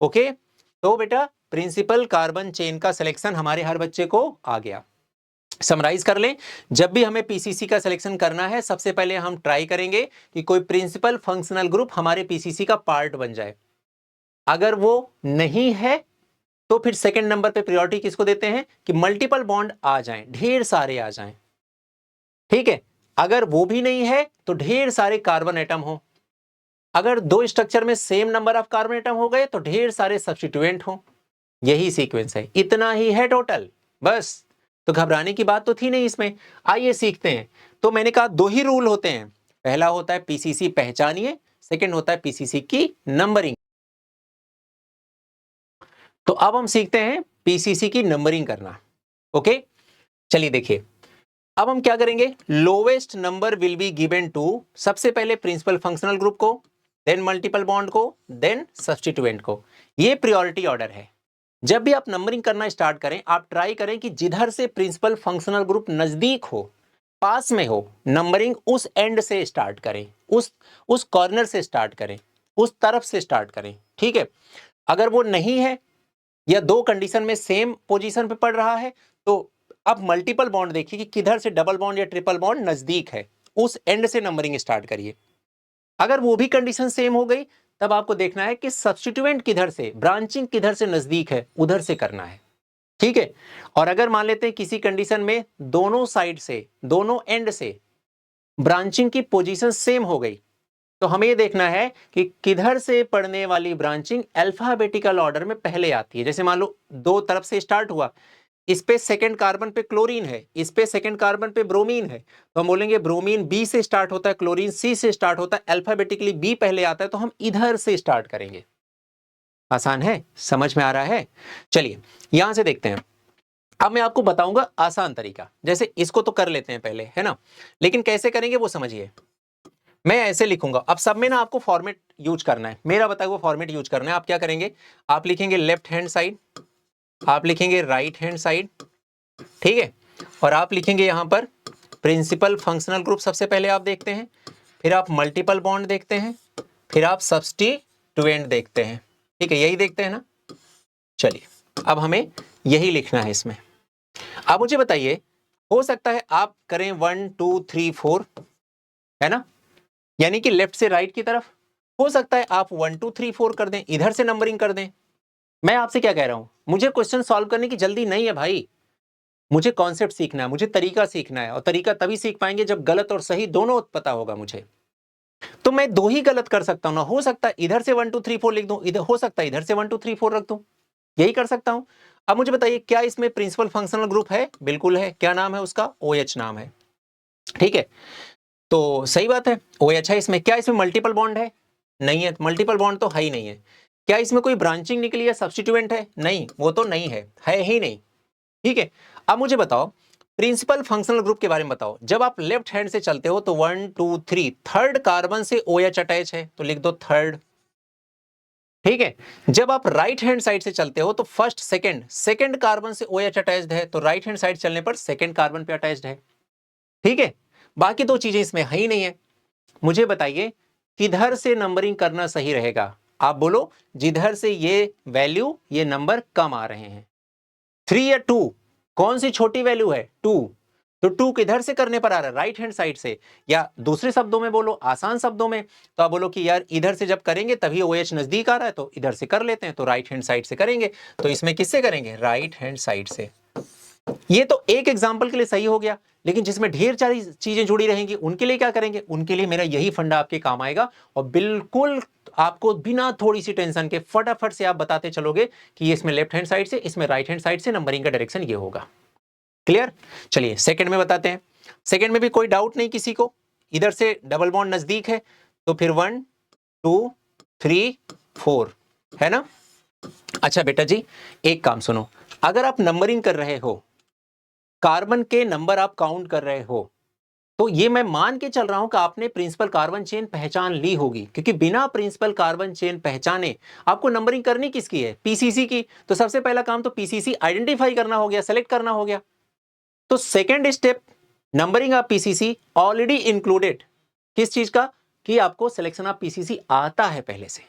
ओके, तो बेटा प्रिंसिपल कार्बन चेन का सिलेक्शन हमारे हर बच्चे को आ गया। समराइज कर लें, जब भी हमें पीसीसी का सिलेक्शन करना है, सबसे पहले हम ट्राई करेंगे कि कोई प्रिंसिपल फंक्शनल ग्रुप हमारे पीसीसी का पार्ट बन जाए। अगर वो नहीं है तो फिर सेकंड नंबर पे प्रायोरिटी किसको देते हैं कि मल्टीपल बॉन्ड आ जाएं, ढेर सारे आ जाएं। ठीक है, अगर वो भी नहीं है तो ढेर सारे कार्बन एटम हो। अगर दो स्ट्रक्चर में same number of carbon atom हो गए तो ढेर सारे सब्स्टिट्यूएंट हो। यही सीक्वेंस है, इतना ही है टोटल, बस। तो घबराने की बात तो थी नहीं इसमें। आइए सीखते हैं। तो मैंने कहा 2 ही रूल होते हैं, पहला होता है पीसीसी पहचानिए, सेकंड होता है पीसीसी की नंबरिंग। तो अब हम सीखते हैं पीसीसी की नंबरिंग करना। ओके, चलिए देखिए अब हम क्या करेंगे, lowest number will be given to, सबसे पहले प्रिंसिपल फंक्शनल ग्रुप को, देन मल्टीपल बॉन्ड को, देन सब्स्टिट्यूएंट को। ये प्रायोरिटी ऑर्डर है। जब भी आप नंबरिंग करना स्टार्ट करें, आप ट्राई करें कि जिधर से प्रिंसिपल फंक्शनल ग्रुप नजदीक हो, पास में हो, नंबरिंग उस एंड से स्टार्ट करें, उस कॉर्नर से स्टार्ट करें, उस तरफ से स्टार्ट करें। ठीक है, अगर वो नहीं है या दो कंडीशन में सेम पोजीशन पे पड़ रहा है, तो अब मल्टीपल बॉन्ड देखिए कि किधर से डबल बॉन्ड या ट्रिपल बॉन्ड नजदीक है, उस एंड से नंबरिंग स्टार्ट करिए। अगर वो भी कंडीशन सेम हो गई, तब आपको देखना है कि सब्स्टिट्यूएंट किधर से, ब्रांचिंग किधर से नजदीक है, उधर से करना है। ठीक है, और अगर मान लेते हैं किसी कंडीशन में दोनों साइड से, दोनों एंड से ब्रांचिंग की पोजीशन सेम हो गई, तो हमें ये देखना है कि किधर से पढ़ने वाली ब्रांचिंग अल्फाबेटिकल ऑर्डर में पहले आती है। जैसे मान लो दो तरफ से स्टार्ट हुआ, इस पे सेकंड कार्बन पे क्लोरीन है, इस पे सेकंड कार्बन पे ब्रोमीन है, तो हम बोलेंगे ब्रोमीन बी से स्टार्ट होता है, क्लोरीन सी से स्टार्ट होता है, अल्फाबेटिकली बी पहले आता है, तो हम इधर से स्टार्ट करेंगे। आसान है, समझ में आ रहा है? चलिए यहां से देखते हैं। अब मैं आपको बताऊंगा आसान तरीका, जैसे इसको तो कर लेते हैं पहले, है ना, लेकिन कैसे करेंगे वो समझिए। मैं ऐसे लिखूंगा, अब सब में ना आपको फॉर्मेट यूज करना है, मेरा बताया हुआ फॉर्मेट यूज करना है। आप क्या करेंगे, आप लिखेंगे लेफ्ट हैंड साइड, आप लिखेंगे राइट हैंड साइड, ठीक है, और आप लिखेंगे यहां पर प्रिंसिपल फंक्शनल ग्रुप सबसे पहले आप देखते हैं, फिर आप मल्टीपल बॉन्ड देखते हैं, फिर आप सब्स्टिट्यूएंट देखते हैं, ठीक है, यही देखते हैं ना। चलिए अब हमें यही लिखना है इसमें। अब मुझे बताइए, हो सकता है आप करें 1 2 3 4, है ना, यानी कि लेफ्ट से राइट की तरफ। हो सकता है आप 1 2 3 4 कर दें, इधर से नंबरिंग कर दें। मैं आपसे क्या कह रहा हूं, मुझे क्वेश्चन सॉल्व करने की जल्दी नहीं है भाई, मुझे कॉन्सेप्ट सीखना है, मुझे तरीका सीखना है, और तरीका तभी सीख पाएंगे जब गलत और सही दोनों पता होगा मुझे। तो मैं दो ही गलत कर सकता हूं ना, हो सकता है इधर से 1 2 3 4 लिख दूं, इधर हो सकता है इधर से 1 2 3 4 रख दूं, यही कर सकता हूं। अब मुझे बताइए, क्या इसमें प्रिंसिपल फंक्शनल ग्रुप है? बिल्कुल है। क्या नाम है उसका? OH नाम है, ठीक है, तो सही बात है, OH है इसमें। क्या इसमें मल्टीपल बॉन्ड है? नहीं है, मल्टीपल बॉन्ड तो है ही नहीं है। क्या इसमें कोई ब्रांचिंग निकली है, सब्स्टिट्यूएंट है? नहीं, वो तो नहीं है ही नहीं, ठीक है। अब मुझे बताओ प्रिंसिपल फंक्शनल ग्रुप के बारे में बताओ। जब आप लेफ्ट हैंड से चलते हो तो 1 2 3 थर्ड कार्बन से OH अटैच है, तो लिख दो थर्ड, ठीक है। जब आप राइट हैंड साइड से चलते हो तो फर्स्ट सेकंड कार्बन से OH अटैच्ड है, तो राइट हैंड साइड चलने पर सेकंड कार्बन पे अटैच्ड है, ठीक है। बाकी दो चीजें इसमें है ही नहीं है। मुझे बताइए किधर से नंबरिंग करना सही रहेगा? आप बोलो, जिधर से ये वैल्यू ये नंबर कम आ रहे हैं, 3 या 2, कौन सी छोटी वैल्यू है? 2, तो 2 किधर से करने पर आ रहा है? राइट हैंड साइड से। या दूसरे शब्दों में बोलो, आसान शब्दों में, तो आप बोलो कि यार इधर से जब करेंगे तभी OH नजदीक आ रहा है, तो इधर से कर लेते हैं, तो राइट हैंड साइड से करेंगे। तो इसमें किससे करेंगे? राइट हैंड साइड से। ये तो एक एग्जाम्पल के लिए सही हो गया, लेकिन जिसमें ढेर सारी चीजें जुड़ी रहेंगी उनके लिए क्या करेंगे? उनके लिए मेरा यही फंडा आपके काम आएगा, और बिल्कुल आपको बिना थोड़ी सी टेंशन के फटाफट से आप बताते चलोगे कि ये इसमें लेफ्ट हैंड साइड से, इसमें राइट हैंड साइड से नंबरिंग का डायरेक्शन ये होगा। क्लियर? चलिए सेकंड में बताते हैं। सेकंड में भी कोई डाउट नहीं किसी को, इधर से डबल बॉन्ड नजदीक है, तो फिर 1 2 3 4, है ना। अच्छा बेटा जी, एक काम सुनो, अगर आप नंबरिंग कर रहे हो, कार्बन के नंबर आप काउंट कर रहे हो, तो ये मैं मान के चल रहा हूं कि आपने प्रिंसिपल कार्बन चेन पहचान ली होगी, क्योंकि बिना प्रिंसिपल कार्बन चेन पहचाने आपको नंबरिंग करनी किसकी है? पीसीसी की। तो सबसे पहला काम तो पीसीसी आइडेंटिफाई करना हो गया, सेलेक्ट करना हो गया। तो second step, numbering of PCC already included किस चीज का? कि आपको सिलेक्शन ऑफ पीसीसी आता है पहले से।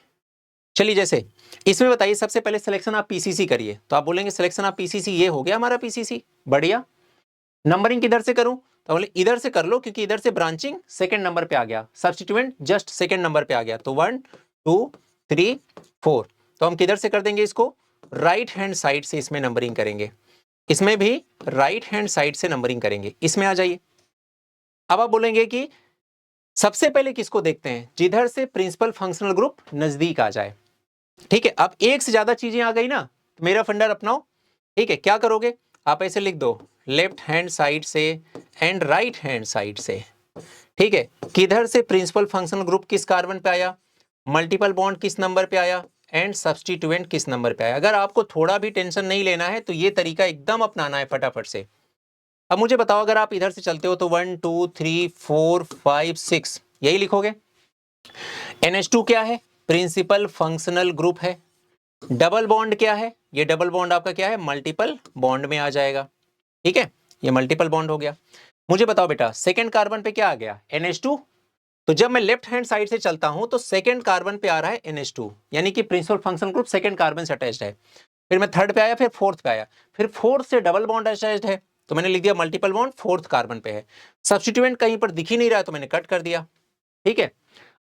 चलिए जैसे इसमें बताइए, सबसे पहले सिलेक्शन ऑफ पीसीसी करिए, तो आप बोलेंगे सिलेक्शन ऑफ पीसीसी ये हो गया हमारा पीसीसी, बढ़िया। नंबरिंग किधर से करूं? तो बोले इधर से कर लो, क्योंकि इधर से ब्रांचिंग सेकंड नंबर पे आ गया, सब्स्टिट्यूएंट जस्ट सेकंड नंबर पे आ गया, तो 1 2 3 4। तो हम किधर से कर देंगे इसको? राइट हैंड साइड से इसमें नंबरिंग करेंगे, इसमें भी राइट हैंड साइड से नंबरिंग करेंगे। इसमें आ जाइए। अब आप बोलेंगे कि सबसे पहले किसको देखते हैं? जिधर से प्रिंसिपल फंक्शनल ग्रुप नजदीक आ जाए, ठीक है। अब एक से ज्यादा चीजें आ गई ना, तो मेरा फंडा अपनाओ, ठीक है। क्या करोगे? आप ऐसे लिख दो, लेफ्ट हैंड साइड से एंड राइट हैंड साइड से, ठीक है। किधर से प्रिंसिपल फंक्शनल ग्रुप किस कार्बन पे आया, मल्टीपल बॉन्ड किस नंबर पे आया, एंड सब्स्टिट्यूएंट किस नंबर पे आया। अगर आपको थोड़ा भी टेंशन नहीं लेना है तो ये तरीका एकदम अपनाना है फटाफट से। अब मुझे बताओ, अगर आप इधर से चलते हो तो 1 2 3 4 5 6 यही लिखोगे। NH2 क्या है? प्रिंसिपल फंक्शनल ग्रुप है। डबल बॉन्ड क्या है? ये डबल बॉन्ड आपका क्या है? मल्टीपल बॉन्ड में आ जाएगा, ठीक है, ये मल्टीपल बॉन्ड हो गया। मुझे बताओ बेटा, सेकंड कार्बन पे क्या आ गया? NH2। तो जब मैं लेफ्ट हैंड साइड से चलता हूं तो सेकंड कार्बन पे आ रहा है NH2, यानी कि principal function group second carbon से अटैच्ड है। फिर मैं थर्ड पे आया, फिर फोर्थ पे आया, फिर फोर्थ से डबल बॉन्ड अटैच्ड है, तो मैंने लिख दिया मल्टीपल बॉन्ड फोर्थ कार्बन पे है। सब्स्टिट्यूएंट कहीं पर दिख ही नहीं रहा है, तो मैंने कट कर दिया, ठीक है।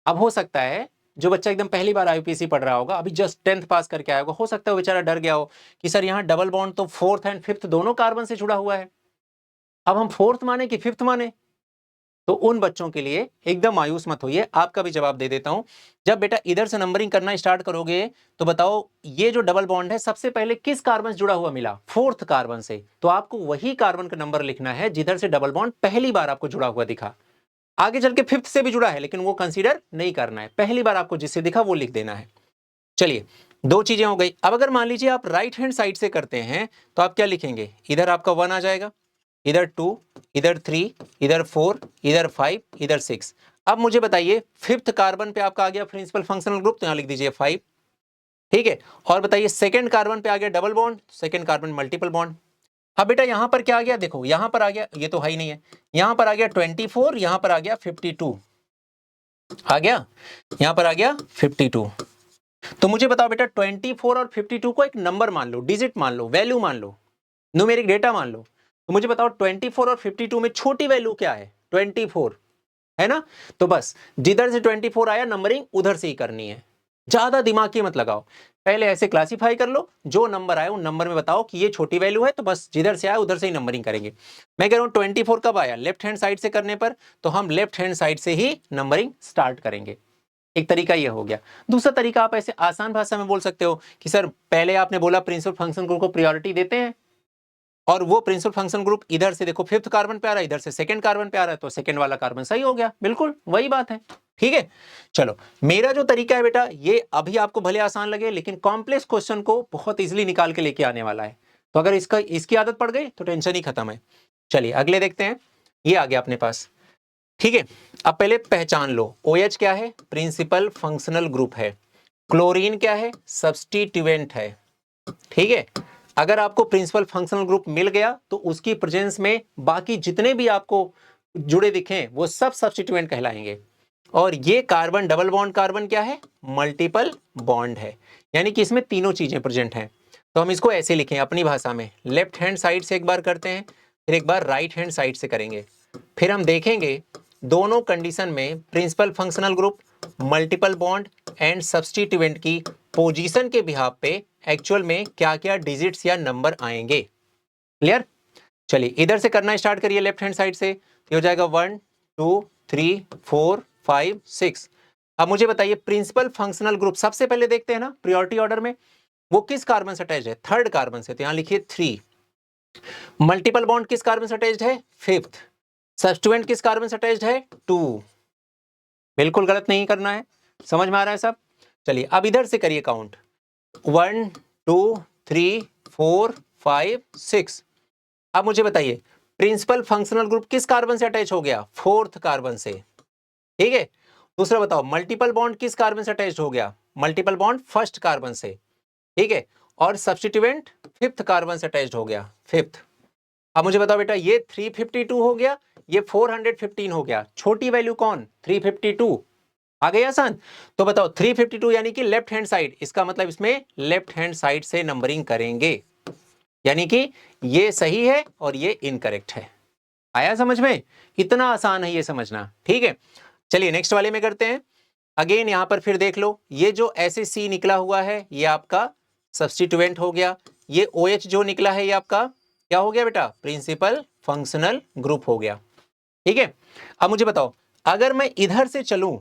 अब हो सकता है जो बच्चा एकदम पहली बार आईपीसी पढ़ रहा होगा, अभी जस्ट 10th पास करके आया होगा, हो सकता है वो बेचारा डर गया हो कि सर यहाँ डबल बॉन्ड तो फोर्थ एंड फिफ्थ दोनों कार्बन से जुड़ा हुआ है, अब हम फोर्थ माने कि फिफ्थ माने? तो उन बच्चों के लिए एकदम मायूस मत होइए। आपका भी जवाब दे देता हूं। जब बेटा इधर से नंबरिंग करना स्टार्ट करोगे तो बताओ ये जो डबल बॉन्ड है सबसे पहले किस कार्बन से जुड़ा हुआ मिला? फोर्थ कार्बन से। तो आपको वही कार्बन का नंबर लिखना है जिधर से डबल बॉन्ड पहली बार आपको जुड़ा हुआ दिखा। आगे चल के फिफ्थ से भी जुड़ा है लेकिन वो कंसीडर नहीं करना है, पहली बार आपको जिससे दिखा वो लिख देना है। चलिए, दो चीजें हो गई। अब अगर मान लीजिए आप राइट हैंड साइड से करते हैं तो आप क्या लिखेंगे? इधर आपका 1 आ जाएगा, इधर 2, इधर 3, इधर 4, इधर 5, इधर 6। अब मुझे बताइए फिफ्थ कार्बन पे आपका आ गया प्रिंसिपल फंक्शनल ग्रुप, तो यहां लिख दीजिए 5। ठीक है। और बताइए सेकंड कार्बन पे आ गया double bond, second carbon multiple bond. अब बेटा यहां पर क्या आ गया? देखो यहां पर आ गया, ये तो है ही नहीं है, यहां पर आ गया 24, यहां पर आ गया 52 आ गया, यहां पर आ गया 52। तो मुझे बताओ बेटा 24 और 52 को एक नंबर मान लो, डिजिट मान लो, वैल्यू मान लो, न्यूमेरिक डेटा मान लो। तो मुझे बताओ 24 और 52 में छोटी वैल्यू क्या है? 24 है ना। तो बस जिधर से 24 आया नंबरिंग उधर से ही करनी है, ज्यादा दिमाग की मत लगाओ। पहले ऐसे क्लासिफाई कर लो, जो नंबर आए उन नंबर में बताओ कि ये छोटी वैल्यू है, तो बस जिधर से आया उधर से ही नंबरिंग करेंगे। मैं कह रहा हूं 24 कब आया? लेफ्ट हैंड साइड से करने पर, तो हम लेफ्ट हैंड साइड से ही नंबरिंग स्टार्ट करेंगे। एक तरीका यह हो गया। दूसरा तरीका आप ऐसे आसान भाषा में बोल सकते हो कि सर पहले आपने बोला प्रिंसिपल फंक्शन ग्रुप को प्रायोरिटी देते हैं, और वो प्रिंसिपल फंक्शन ग्रुप इधर से देखो फिफ्थ कार्बन पे आ रहा है, इधर से सेकंड कार्बन पे आ रहा है, तो सेकंड वाला कार्बन सही हो गया। बिल्कुल वही बात है। ठीक है। चलो, मेरा जो तरीका है बेटा ये अभी आपको भले आसान लगे लेकिन कॉम्प्लेक्स क्वेश्चन को बहुत इजीली निकाल के लेके आने वाला है। तो अगर इसकी आदत पड़ गई तो टेंशन ही खत्म है। चलिए अगले देखते हैं। ये आ गया अपने पास। ठीक है। अब पहले पहचान लो, OH क्या है? प्रिंसिपल फंक्शनल ग्रुप है। क्लोरीन क्या है? सब्स्टिट्यूएंट है। ठीक है। अगर आपको प्रिंसिपल फंक्शनल ग्रुप मिल गया तो उसकी प्रेजेंस में बाकी जितने भी आपको जुड़े दिखें वो सब सब्स्टिट्यूएंट कहलाएंगे। और ये कार्बन डबल बॉन्ड कार्बन क्या है? मल्टीपल बॉन्ड है, यानी कि इसमें तीनों चीजें प्रेजेंट हैं। तो हम इसको ऐसे लिखें अपनी भाषा में, लेफ्ट हैंड साइड से एक बार करते हैं, फिर एक बार राइट हैंड साइड से करेंगे। फिर हम देखेंगे दोनों कंडीशन में principal functional group, multiple bond and substituent की पोजीशन के बिहाफ पे एक्चुअल में क्या क्या डिजिट्स या नंबर आएंगे। क्लियर? चलिए इधर से करना स्टार्ट करिए लेफ्ट हैंड साइड से। ये हो जाएगा 1 2 3 4 5 6। अब मुझे बताइए प्रिंसिपल फंक्शनल ग्रुप सबसे पहले देखते हैं ना प्रायोरिटी ऑर्डर में, वो किस कार्बन से अटैच है? थर्ड कार्बन से, तो यहां लिखिए 3। मल्टीपल बॉन्ड किस कार्बन से अटैच्ड है? फिफ्थ। सब्स्टिट्यूएंट किस कार्बन से अटैच्ड है? 2। बिल्कुल गलत नहीं करना है। समझ में आ रहा है सब? चलिए अब इधर से करिए काउंट, 1 2 3 4 5 6। अब मुझे बताइए प्रिंसिपल फंक्शनल ग्रुप किस कार्बन से अटैच हो गया? फोर्थ कार्बन से। ठीक है। दूसरा बताओ मल्टीपल बॉन्ड किस कार्बन से अटैच हो गया? मल्टीपल बॉन्ड फर्स्ट कार्बन से। ठीक है। और सब्स्टिट्यूएंट फिफ्थ कार्बन से अटैच हो गया, फिफ्थ। अब मुझे बताओ बेटा ये 352 हो गया, ये 415 हो गया, छोटी वैल्यू कौन? 352। आ गई आसान? तो बताओ 352 यानी कि लेफ्ट हैंड साइड, इसका मतलब इसमें लेफ्ट हैंड साइड से नंबरिंग करेंगे, यानी कि ये सही है और ये इनकरेक्ट है। आया समझ में? इतना आसान है ये समझना। ठीक है। चलिए नेक्स्ट वाले में करते हैं। अगेन यहां पर फिर देख लो, ये जो ऐसे सी निकला हुआ है ये आपका सब्स्टिट्यूएंट हो गया, ये OH जो निकला है ये आपका क्या हो गया बेटा? प्रिंसिपल फंक्शनल ग्रुप हो गया। ठीक है। अब मुझे बताओ अगर मैं इधर से चलूं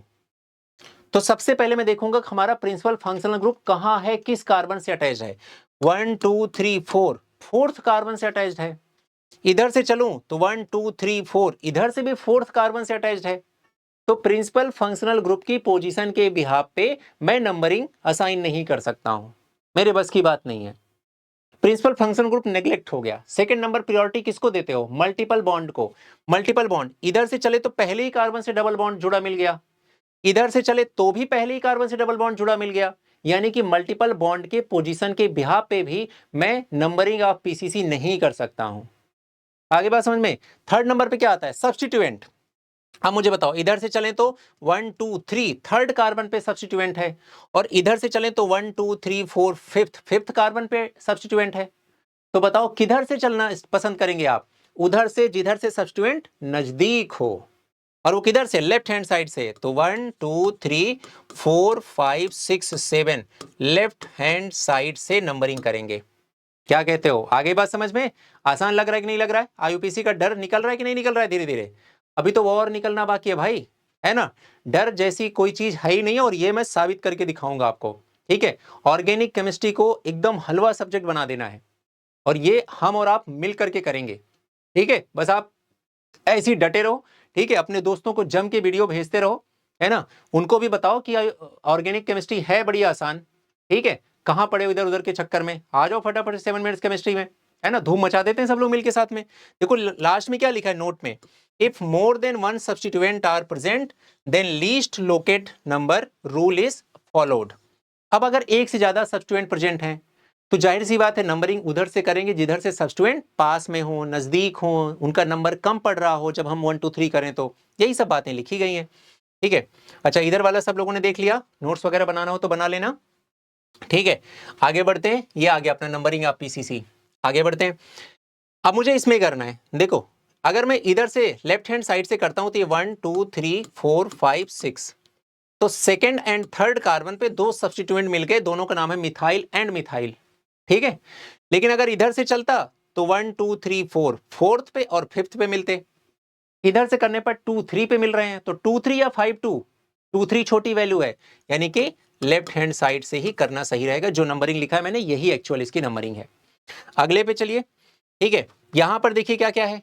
तो सबसे पहले मैं देखूंगा कि हमारा प्रिंसिपल फंक्शनल ग्रुप कहां है, किस कार्बन से अटैच्ड है? 1 2 3 4, फोर्थ कार्बन से अटैच्ड है। इधर से चलूं तो 1 2 3 4, इधर से भी फोर्थ कार्बन से अटैच्ड है। तो प्रिंसिपल फंक्शनल ग्रुप की पोजीशन के बिहाफ पे मैं नंबरिंग असाइन नहीं कर सकता हूं, मेरे बस की बात नहीं है। प्रिंसिपल फंक्शन ग्रुप नेग्लेक्ट हो गया। सेकंड नंबर प्रायोरिटी किसको देते हो? मल्टीपल बॉन्ड को। मल्टीपल बॉन्ड इधर से चले तो पहले ही कार्बन से डबल बॉन्ड जुड़ा मिल गया, इधर से चले तो भी पहले ही कार्बन से डबल बॉन्ड जुड़ा मिल गया, यानी कि मल्टीपल बॉन्ड के पोजीशन के बिहाफ पे भी मैं नंबरिंग ऑफ पीसीसी नहीं कर सकता हूं। आगे बात समझ में? थर्ड नंबर पे क्या आता है? सब्स्टिट्यूएंट। अब मुझे बताओ इधर से चलें तो 1 2 3 थर्ड कार्बन पे सब्स्टिट्यूएंट है, और इधर से चलें तो 1 2 3 4 फिफ्थ कार्बन पे सब्स्टिट्यूएंट है। तो बताओ किधर से चलना पसंद करेंगे आप? उधर से जिधर से सब्स्टिट्यूएंट नजदीक हो, और वो किधर से? लेफ्ट हैंड साइड से। तो 1 2 3 4 5 6 7 लेफ्ट हैंड साइड से नंबरिंग करेंगे। क्या कहते हो? आगे बात समझ में? आसान लग रहा है कि नहीं लग रहा है? आईयूपीसी का डर निकल रहा है कि नहीं निकल रहा है धीरे धीरे? अभी तो वॉर निकलना बाकी है भाई, है ना। डर जैसी कोई चीज है ही नहीं है, और ये मैं साबित करके दिखाऊंगा आपको, ठीक है। ऑर्गेनिक केमिस्ट्री को एकदम हलवा सब्जेक्ट बना देना है, और ये हम और आप मिल करके करेंगे, ठीक है। बस आप ऐसे ही डटे रहो, ठीक है। अपने दोस्तों को जम के वीडियो भेजते रहो, है ना। उनको भी बताओ कि ऑर्गेनिक केमिस्ट्री है बड़ी आसान, ठीक है। कहाँ पड़े इधर उधर के चक्कर में, आ जाओ फटाफट 7 मिनट्स केमिस्ट्री में, है ना। धूम मचा देते हैं सब लोग मिलके साथ में। देखो लास्ट में क्या लिखा है नोट में, if more than one substituent are present then least locant number rule is followed. अब अगर एक से ज्यादा सब्स्टिट्यूएंट प्रेजेंट हैं तो जाहिर सी बात है नंबरिंग उधर से करेंगे जिधर से सब्स्टिट्यूएंट पास में हो, नजदीक हो, उनका नंबर कम पड़ रहा हो जब हम 1 2 3 करें, तो यही सब बातें लिखी गई हैं, ठीक है। अच्छा, इधर वाला सब लोगों ने देख लिया, नोट्स वगैरह बनाना हो तो बना लेना, ठीक है। आगे बढ़ते हैं, ये आ गया अपना नंबरिंग आप पीसीसी। आगे बढ़ते हैं, अब मुझे इसमें करना है। देखो अगर मैं इधर से लेफ्ट हैंड साइड से करता हूं तो ये 1 2 3 4 5 6, तो सेकेंड एंड थर्ड कार्बन पे दो सब्स्टिट्यूएंट मिल गए, दोनों का नाम है मिथाइल एंड मिथाइल, ठीक है। लेकिन अगर इधर से चलता तो 1 2 3 4 फोर्थ पे और फिफ्थ पे मिलते, इधर से करने पर 2 3 पे मिल रहे हैं, तो 2 3 या 5 2, 2 3 छोटी वैल्यू है, यानी कि लेफ्ट हैंड साइड से ही करना सही रहेगा। जो नंबरिंग लिखा है मैंने यही एक्चुअल इसकी नंबरिंग है। अगले पे चलिए, ठीक है। यहां पर देखिए क्या क्या है,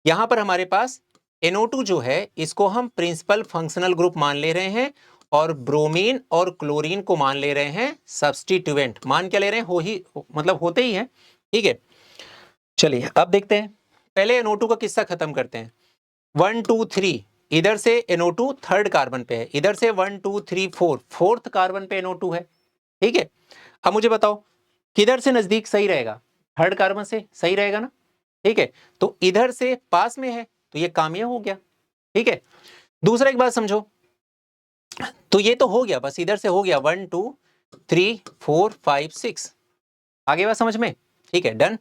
यहां पर हमारे पास NO2 जो है इसको हम प्रिंसिपल फंक्शनल ग्रुप मान ले रहे हैं, और ब्रोमीन और क्लोरीन को मान ले रहे हैं सब्स्टिट्यूएंट। मान क्या ले रहे हैं, मतलब होते ही हैं, ठीक है। चलिए अब देखते हैं, पहले NO2 का किस्सा खत्म करते हैं। 1 2 3 इधर से NO2 थर्ड कार्बन पे है, इधर से 1 2 3 4 फोर्थ कार्बन पे NO2 है, ठीक है। अब मुझे बताओ किधर से नजदीक सही रहेगा, थर्ड कार्बन से सही रहेगा ना, ठीक है। तो इधर से पास में है तो ये कामयाब हो गया, ठीक है। दूसरा एक बात समझो, तो ये तो हो गया, बस इधर से हो गया 1 2 3 4 5 6, आगे बात समझ में, ठीक है, डन।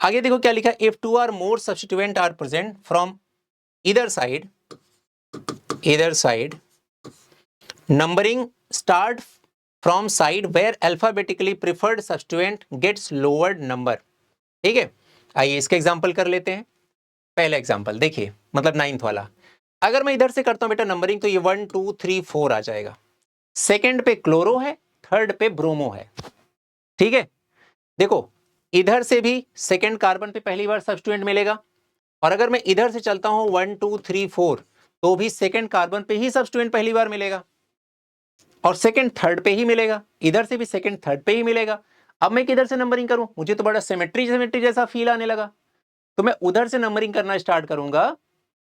आगे देखो क्या लिखा, if 2 or more substituent are present from either side numbering start from side where alphabetically preferred substituent gets lowered number, ठीक है। आइए इसके एग्जांपल कर लेते हैं। पहला एग्जांपल देखिए, मतलब 9th वाला, अगर मैं इधर से करता हूं बेटा नंबरिंग तो ये 1 2 3 4 आ जाएगा, सेकंड पे क्लोरो है, थर्ड पे ब्रोमो है, ठीक है। देखो इधर से भी सेकंड कार्बन पे पहली बार सब्स्टिट्यूएंट मिलेगा, और अगर मैं इधर से चलता हूं 1 2 3 4 तो भी सेकंड कार्बन पे ही सब्स्टिट्यूएंट पहली बार मिलेगा, और सेकंड थर्ड पे ही मिलेगा, इधर से भी सेकंड थर्ड पे ही मिलेगा। अब मैं किधर से नंबरिंग करूं, मुझे तो बड़ा सिमेट्री जैसा फील आने लगा, तो मैं उधर से नंबरिंग करना स्टार्ट करूंगा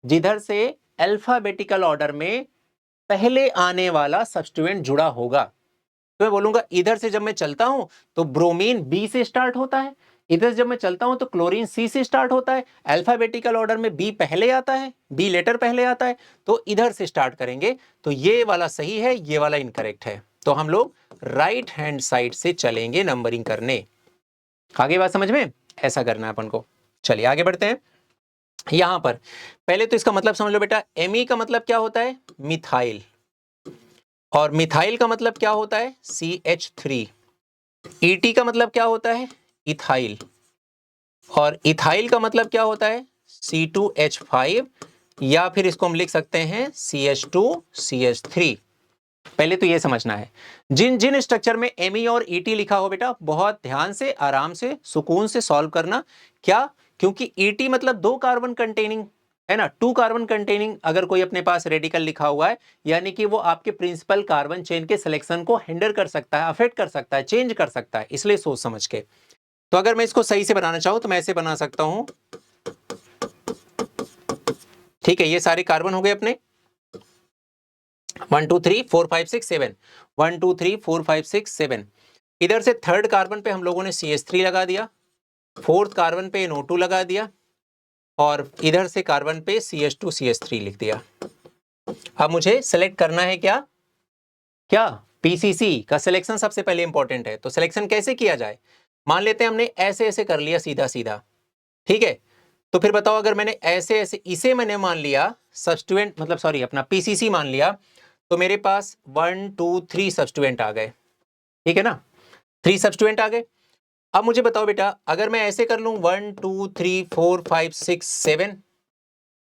जिधर से अल्फाबेटिकल ऑर्डर में पहले आने वाला सब्स्टिट्यूएंट जुड़ा होगा। तो मैं बोलूंगा इधर से जब मैं चलता हूं तो ब्रोमीन बी से स्टार्ट होता है, इधर जब मैं चलता हूं तो क्लोरीन सी से स्टार्ट होता है, अल्फाबेटिकल ऑर्डर में बी पहले आता है, बी लेटर पहले आता है, तो इधर से स्टार्ट करेंगे। तो ये वाला सही है, ये वाला इनकरेक्ट है, तो हम लोग राइट हैंड साइड से चलेंगे नंबरिंग करने। आगे बात समझ में, ऐसा करना है अपन को। चलिए आगे बढ़ते हैं। यहां पर पहले तो इसका मतलब समझ लो बेटा, एमी का मतलब क्या होता है, मिथाइल, और मिथाइल का मतलब क्या होता है, CH3। ET का मतलब क्या होता है, इथाइल, और इथाइल का मतलब क्या होता है, C2H5, या फिर इसको हम लिख सकते हैं CH2CH3। पहले तो ये समझना है, जिन जिन स्ट्रक्चर में Me और ET लिखा हो बेटा बहुत ध्यान से, आराम से, सुकून से सॉल्व करना। क्या, क्योंकि ET मतलब 2 कार्बन कंटेनिंग है ना, 2 कार्बन कंटेनिंग अगर कोई अपने पास रेडिकल लिखा हुआ है, यानी कि वो आपके प्रिंसिपल कार्बन चेन के सिलेक्शन को हिंडर कर सकता है, अफेक्ट कर सकता है, चेंज कर सकता है, इसलिए सोच समझ के। तो अगर मैं इसको सही से बनाना चाहूं तो मैं ऐसे बना सकता हूं, ठीक है। ये सारे कार्बन हो गए अपने 1 2 3 4 5 6 7, 1 2 3 4 5 6 7। इधर से थर्ड कार्बन पे हम लोगों ने CH3 लगा दिया, फोर्थ कार्बन पे NO2 लगा दिया, और इधर से कार्बन पे CH2 CH3 लिख दिया। अब मुझे सेलेक्ट करना है क्या, क्या PCC का सिलेक्शन सबसे पहले इंपॉर्टेंट है। तो सिलेक्शन कैसे किया जाए, मान लेते हैं हमने ऐसे ऐसे कर लिया सीधा सीधा, ठीक है। तो फिर बताओ अगर मैंने ऐसे ऐसे इसे मैंने मान लिया सब्स्टिट्यूएंट, मतलब सॉरी अपना PCC मान लिया, तो मेरे पास 1 2 3 सब्स्टिट्यूएंट आ गए, ठीक है ना, 3 सब्स्टिट्यूएंट आ गए। अब मुझे बताओ बेटा अगर मैं ऐसे कर लूं 1 2 3 4 5 6 7,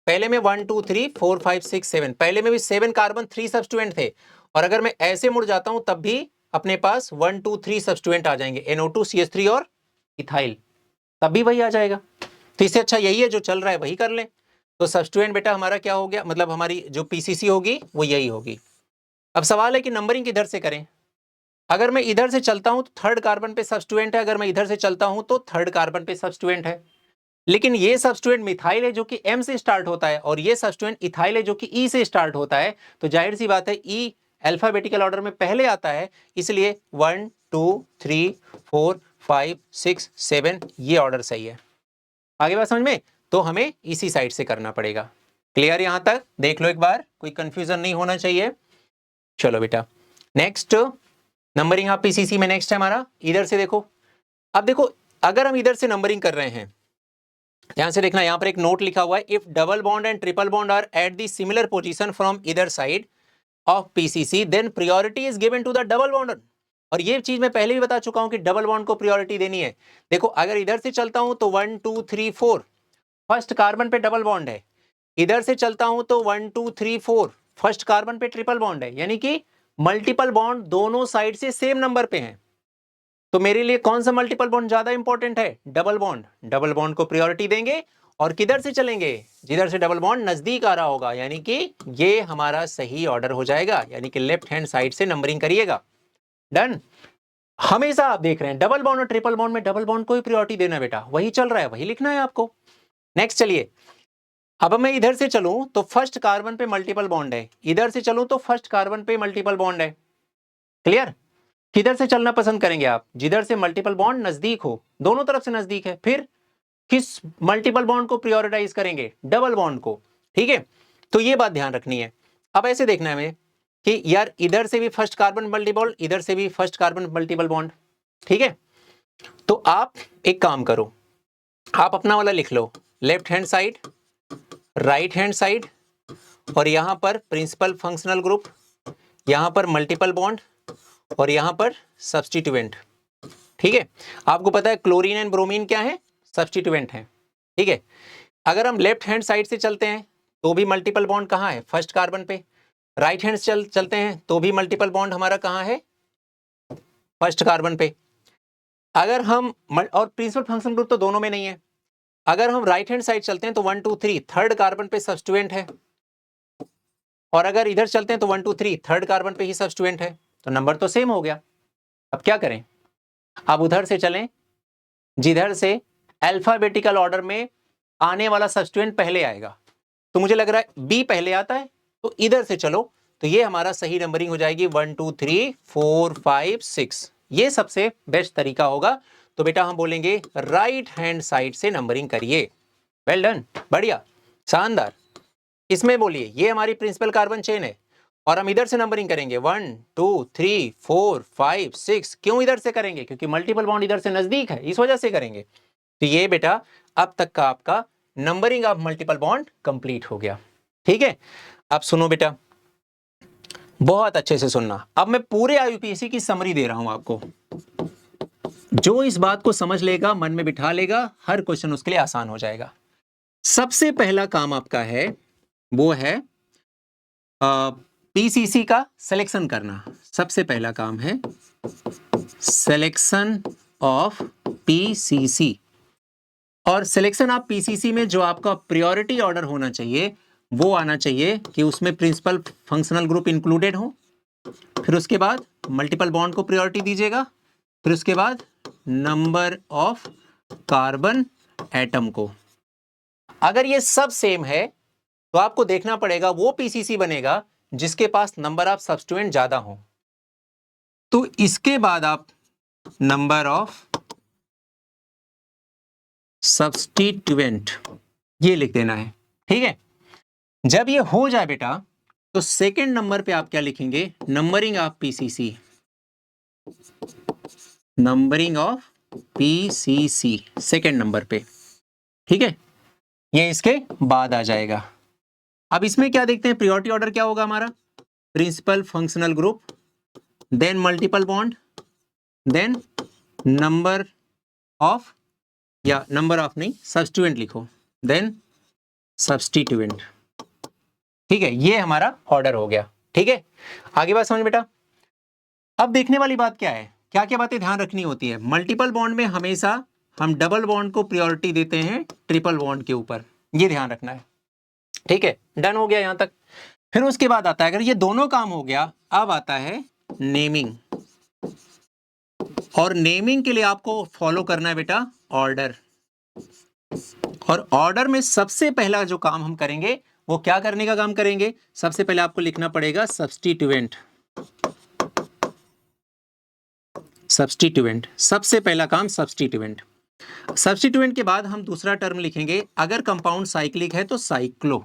पहले में 1 2 3 4 5 6 7, पहले में भी 7 कार्बन 3 सब्स्टिट्यूएंट थे, और अगर मैं ऐसे मुड़ जाता हूं तब भी अपने पास 1 2 3 सब्स्टिट्यूएंट आ जाएंगे, NO2 CH3 और इथाइल, तब भी वही आ जाएगा। तो इससे अच्छा यही है, जो चल रहा है वही कर लें। तो सब्स्टिट्यूएंट बेटा हमारा क्या हो गया, मतलब हमारी जो पीसीसी होगी वो यही होगी। अब सवाल है कि नंबरिंग किधर से करें। अगर मैं इधर से चलता हूं तो थर्ड कार्बन पे सब्स्टिट्यूएंट है, अगर मैं इधर से चलता हूं तो थर्ड कार्बन पे सब्स्टिट्यूएंट है। लेकिन ये सब्स्टिट्यूएंट मिथाइल है जो कि M से स्टार्ट होता है, और ये सब्स्टिट्यूएंट इथाइल है जो कि E से स्टार्ट होता है। तो जाहिर सी बात है E अल्फाबेटिकल ऑर्डर में पहले आता है, इसलिए 1 2 3 4 5 6 7 ये ऑर्डर सही है। आगे बात समझ में, तो हमें इसी साइड से करना पड़ेगा। क्लियर यहां तक? देख लो एक बार, कोई कंफ्यूजन नहीं होना चाहिए। चलो बेटा नेक्स्ट नंबरिंग आप पीसीसी में नेक्स्ट है हमारा, इधर से देखो। अब देखो अगर हम इधर से नंबरिंग कर रहे हैं, ध्यान से देखना, यहां पर एक नोट लिखा हुआ है, if double bond and triple bond are at the similar position from either side of PCC then priority is given to the double bond. और ये चीज मैं पहले भी बता चुका हूं कि डबल बॉन्ड को प्रायोरिटी देनी है। देखो अगर इधर से चलता हूं तो 1 2 3 4 फर्स्ट कार्बन पे डबल बॉन्ड है, इधर से चलता हूं तो 1 2 3 4 फर्स्ट कार्बन पे ट्रिपल बॉन्ड है, यानी कि मल्टीपल बॉन्ड दोनों साइड से सेम नंबर पे हैं। तो मेरे लिए कौन सा मल्टीपल बॉन्ड ज्यादा इंपॉर्टेंट है? Double bond. डबल बॉन्ड को प्रायोरिटी देंगे और किधर से चलेंगे? जिधर से डबल बॉन्ड नजदीक आ रहा होगा, यानी कि ये हमारा सही ऑर्डर हो जाएगा, यानी कि लेफ्ट हैंड साइड से नंबरिंग करिएगा। डन। हमेशा आप देख रहे हैं डबल बॉन्ड और ट्रिपल बॉन्ड में डबल बॉन्ड को ही प्रायोरिटी देना बेटा, वही चल रहा है वही लिखना है आपको। नेक्स्ट चलिए, अब मैं इधर से चलूं तो फर्स्ट कार्बन पे मल्टीपल बॉन्ड है, इधर से चलूं तो फर्स्ट कार्बन पे मल्टीपल बॉन्ड है। क्लियर? किधर से चलना पसंद करेंगे आप? जिधर से मल्टीपल बॉन्ड नजदीक हो, दोनों तरफ से नजदीक है। फिर किस मल्टीपल बॉन्ड को प्रायोरिटाइज करेंगे? डबल बॉन्ड को। ठीक है, तो ये बात ध्यान रखनी है। अब ऐसे देखना है हमें कि यार इधर से भी फर्स्ट कार्बन मल्टीपल, इधर से भी फर्स्ट कार्बन मल्टीपल बॉन्ड। ठीक है, तो आप एक काम करो, आप अपना वाला लिख लो, left hand side, right hand side, और यहां पर प्रिंसिपल फंक्शनल ग्रुप, यहां पर मल्टीपल बॉन्ड, और यहां पर सब्स्टिट्यूएंट। ठीक है, आपको पता है क्लोरीन एंड ब्रोमीन क्या है? सब्स्टिट्यूएंट है। ठीक है, अगर हम लेफ्ट हैंड साइड से चलते हैं तो भी मल्टीपल बॉन्ड कहां है? फर्स्ट कार्बन पे। राइट हैंड से चलते हैं तो भी मल्टीपल बॉन्ड हमारा कहां है? फर्स्ट कार्बन पे। अगर हम और प्रिंसिपल फंक्शन ग्रुप तो दोनों में नहीं है। अगर हम राइट हैंड साइड चलते हैं तो 1 2 3 थर्ड कार्बन पे सब्स्टिट्यूएंट है, और अगर इधर चलते हैं तो 1 2 3 थर्ड कार्बन पे ही सब्स्टिट्यूएंट है, तो नंबर तो सेम हो गया। अब क्या करें? अब उधर से चलें जिधर से अल्फाबेटिकल ऑर्डर में आने वाला सब्स्टिट्यूएंट पहले आएगा। तो मुझे लग रहा है बी पहले आता है, तो इधर से चलो, तो ये हमारा सही नंबरिंग हो जाएगी 1 2 3 4 5 6। ये सबसे बेस्ट तरीका होगा। तो बेटा हम बोलेंगे राइट हैंड साइड से नंबरिंग करिए। वेल डन, बढ़िया, शानदार। इसमें बोलिए ये हमारी प्रिंसिपल कार्बन चेन है, और हम इधर से नंबरिंग करेंगे 1 2 3 4 5 6। क्यों इधर से करेंगे? क्योंकि मल्टीपल बॉन्ड इधर से नजदीक है, इस वजह से करेंगे। तो ये बेटा अब तक का आपका numbering of multiple bond complete हो गया। ठीक है, अब सुनो बेटा, बहुत अच्छे से सुनना। अब मैं पूरे आईयूपीएससी की समरी दे रहा हूं आपको। जो इस बात को समझ लेगा, मन में बिठा लेगा, हर क्वेश्चन उसके लिए आसान हो जाएगा। सबसे पहला काम आपका है वो है पीसीसी का सिलेक्शन करना। सबसे पहला काम है सिलेक्शन ऑफ पीसीसी। और सिलेक्शन ऑफ पीसीसी में जो आपका प्रायोरिटी ऑर्डर होना चाहिए वो आना चाहिए कि उसमें प्रिंसिपल फंक्शनल ग्रुप इंक्लूडेड हो, फिर उसके बाद मल्टीपल बॉन्ड को प्रायोरिटी दीजिएगा, फिर उसके बाद नंबर ऑफ कार्बन एटम को। अगर ये सब सेम है तो आपको देखना पड़ेगा वो पीसीसी बनेगा जिसके पास नंबर ऑफ सब्स्टिट्यूएंट ज्यादा हो। तो इसके बाद आप नंबर ऑफ सब्स्टिट्यूएंट ये लिख देना है। ठीक है, जब ये हो जाए बेटा तो सेकंड नंबर पे आप क्या लिखेंगे? Numbering of PCC. Numbering of PCC second number पे। ठीक है, ये इसके बाद आ जाएगा। अब इसमें क्या देखते हैं? प्रायोरिटी ऑर्डर क्या होगा हमारा? Principal functional group, then multiple bond, then number of, या नंबर ऑफ नहीं, सब्स्टिट्यूएंट लिखो, देन सब्स्टिट्यूएंट। ठीक है, ये हमारा ऑर्डर हो गया। ठीक है, आगे बात समझ बेटा। अब देखने वाली बात क्या है, क्या क्या बातें ध्यान रखनी होती है। मल्टीपल बॉन्ड में हमेशा हम डबल बॉन्ड को प्रायोरिटी देते हैं ट्रिपल बॉन्ड के ऊपर, ये ध्यान रखना है। ठीक है, डन हो गया यहां तक। फिर उसके बाद आता है, अगर ये दोनों काम हो गया, अब आता है नेमिंग। और नेमिंग के लिए आपको फॉलो करना है बेटा ऑर्डर। और ऑर्डर में सबसे पहला जो काम हम करेंगे वो क्या करने का काम करेंगे, सबसे पहले आपको लिखना पड़ेगा सब्स्टिट्यूएंट। सब्स्टिट्यूएंट, सबसे पहला काम सब्स्टिट्यूएंट। सब्स्टिट्यूएंट के बाद हम दूसरा टर्म लिखेंगे, अगर कंपाउंड साइक्लिक है तो साइक्लो।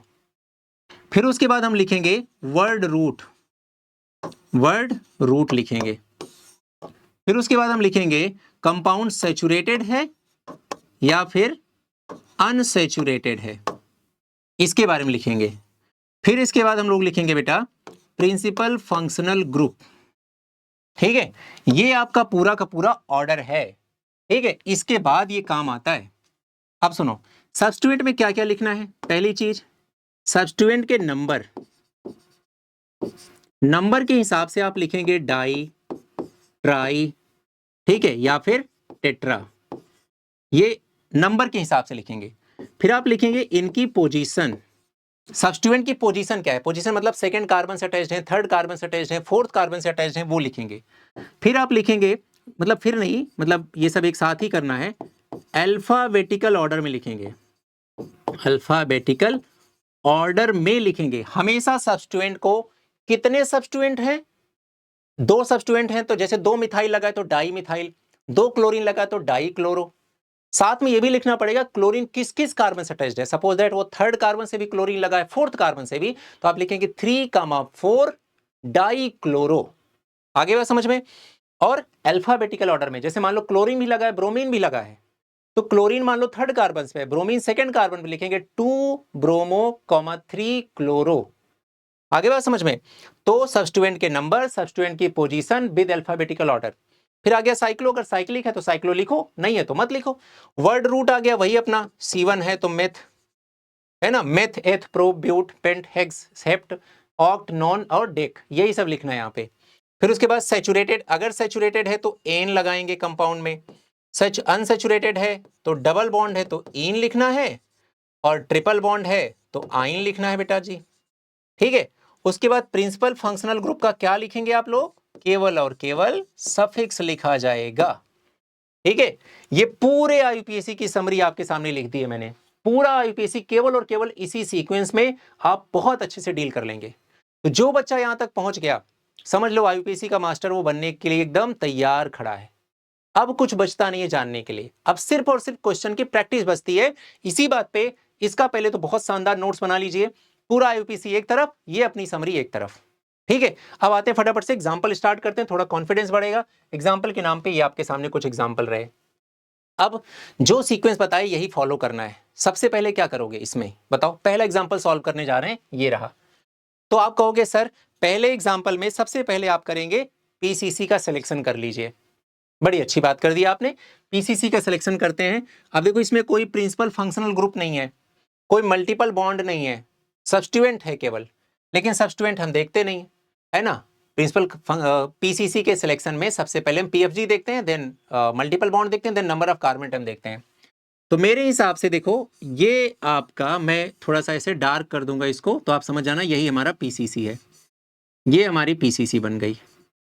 फिर उसके बाद हम लिखेंगे वर्ड रूट, वर्ड रूट लिखेंगे। फिर उसके बाद हम लिखेंगे कंपाउंड सैचुरेटेड है या फिर अनसैचुरेटेड है, इसके बारे में लिखेंगे। फिर इसके बाद हम लोग लिखेंगे बेटा प्रिंसिपल फंक्शनल ग्रुप। ठीक है, ये आपका पूरा का पूरा ऑर्डर है। ठीक है, इसके बाद ये काम आता है। अब सुनो, सब्स्टिट्यूएंट में क्या क्या लिखना है। पहली चीज, सब्स्टिट्यूएंट के नंबर, नंबर के हिसाब से आप लिखेंगे डाई, ट्राई, ठीक है, या फिर टेट्रा, ये नंबर के हिसाब से लिखेंगे। फिर आप लिखेंगे इनकी पोजीशन। सब्स्टिट्यूएंट की पोजीशन क्या है, पोजीशन मतलब सेकंड कार्बन से अटैच्ड है, थर्ड कार्बन से अटैच्ड है, फोर्थ कार्बन से अटैच्ड है, वो लिखेंगे। फिर आप लिखेंगे, मतलब फिर नहीं, मतलब ये सब एक साथ ही करना है, अल्फाबेटिकल ऑर्डर में लिखेंगे। अल्फाबेटिकल ऑर्डर में लिखेंगे हमेशा। सब्स्टिट्यूएंट को कितने सब्स्टिट्यूएंट हैं, दो सब्स्टिट्यूएंट हैं, तो जैसे दो मिथाइल लगा है तो डाई मिथाइल, दो क्लोरीन लगा तो डाई क्लोरो। साथ में ये भी लिखना पड़ेगा क्लोरीन किस किस कार्बन से अटैच्ड है। सपोज दैट वो थर्ड कार्बन से भी क्लोरीन लगा है, फोर्थ कार्बन से भी, तो आप लिखेंगे 3,4 डाई क्लोरो। आगे बात समझ में। और अल्फाबेटिकल ऑर्डर में, जैसे मान लो क्लोरीन भी लगा है, ब्रोमीन भी लगा है, तो क्लोरीन मान लो थर्ड कार्बन पे, ब्रोमीन सेकंड कार्बन पे, लिखेंगे 2 ब्रोमो 3 क्लोरो। आगे बात समझ में। तो सब्स्टिट्यूएंट के नंबर, सब्स्टिट्यूएंट की पोजीशन विद अल्फाबेटिकल ऑर्डर। फिर आ गया साइक्लो, अगर साइक्लिक है तो साइक्लो लिखो, नहीं है तो मत लिखो। वर्ड रूट आ गया, वही अपना C1 है तो मेथ, है ना, meth, eth, pro, but, pent, hex, sept, oct, non और डेक, यही सब लिखना है यहाँ पे। फिर उसके बाद सैचुरेटेड, अगर सैचुरेटेड है तो एन लगाएंगे कंपाउंड में, सच अनसैचुरेटेड है तो डबल बॉन्ड है तो इन लिखना है, और ट्रिपल बॉन्ड है तो आइन लिखना है बेटा जी। ठीक है, उसके बाद प्रिंसिपल फंक्शनल ग्रुप का क्या लिखेंगे आप लोग, केवल और केवल सफिक्स लिखा जाएगा। ठीक है, ये पूरे आईयूपीएससी की समरी आपके सामने लिख दी है मैंने। पूरा आईयूपीएससी केवल और केवल इसी सीक्वेंस में आप बहुत अच्छे से डील कर लेंगे। तो जो बच्चा यहां तक पहुंच गया, समझ लो आईयूपीएससी का मास्टर वो बनने के लिए एकदम तैयार खड़ा है। अब कुछ बचता नहीं है जानने के लिए, अब सिर्फ और सिर्फ क्वेश्चन की प्रैक्टिस बचती है। इसी बात पे इसका पहले तो बहुत शानदार नोट्स बना लीजिए, पूरा आईयूपीएससी एक तरफ, ये अपनी समरी एक तरफ। ठीक है, अब आते हैं फटाफट से एग्जांपल स्टार्ट करते हैं, थोड़ा कॉन्फिडेंस बढ़ेगा। एग्जांपल के नाम पे ये आपके सामने कुछ एग्जांपल रहे। अब जो सीक्वेंस बताए यही फॉलो करना है। सबसे पहले क्या करोगे इसमें बताओ, पहला एग्जांपल सॉल्व करने जा रहे हैं, ये रहा। तो आप कहोगे सर पहले एग्जांपल में सबसे पहले आप करेंगे पीसीसी का सिलेक्शन कर लीजिए। बड़ी अच्छी बात कर दी आपने, पीसीसी का सिलेक्शन करते हैं। अब देखो इसमें कोई प्रिंसिपल फंक्शनल ग्रुप नहीं है, कोई मल्टीपल बॉन्ड नहीं है, सब्स्टिट्यूएंट है केवल। लेकिन सब्स्टिट्यूएंट हम देखते नहीं है ना, प्रिंसिपल पीसीसी के सिलेक्शन में सबसे पहले हम पीएफजी देखते हैं, देन मल्टीपल बॉन्ड देखते हैं, then number of carbon atom देखते हैं। तो मेरे हिसाब से देखो ये आपका, मैं थोड़ा सा ऐसे डार्क कर दूंगा इसको, तो आप समझ जाना यही हमारा पीसीसी है। ये हमारी पीसीसी बन गई।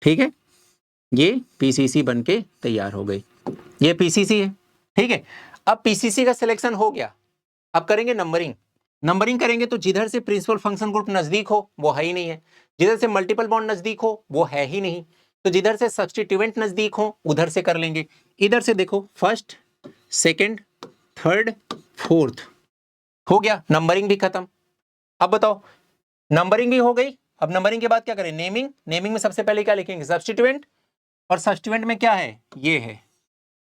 ठीक है, ये पीसीसी बन के तैयार हो गई, ये पीसीसी है। ठीक है, अब पीसीसी का सिलेक्शन हो गया, अब करेंगे नंबरिंग। नंबरिंग करेंगे तो जिधर से प्रिंसिपल फंक्शन ग्रुप नजदीक हो वो है ही नहीं है, जिधर से मल्टीपल बॉन्ड नजदीक हो वो है ही नहीं, तो जिधर से सब्स्टिट्यूएंट नजदीक हो उधर से कर लेंगे। इधर से देखो फर्स्ट, सेकंड, थर्ड, फोर्थ, हो गया, नंबरिंग भी खत्म। अब बताओ नंबरिंग भी हो गई, अब नंबरिंग के बाद क्या करें, नेमिंग। नेमिंग में सबसे पहले क्या लिखेंगे, सब्स्टिट्यूएंट, और सब्स्टिट्यूएंट में क्या है, ये है।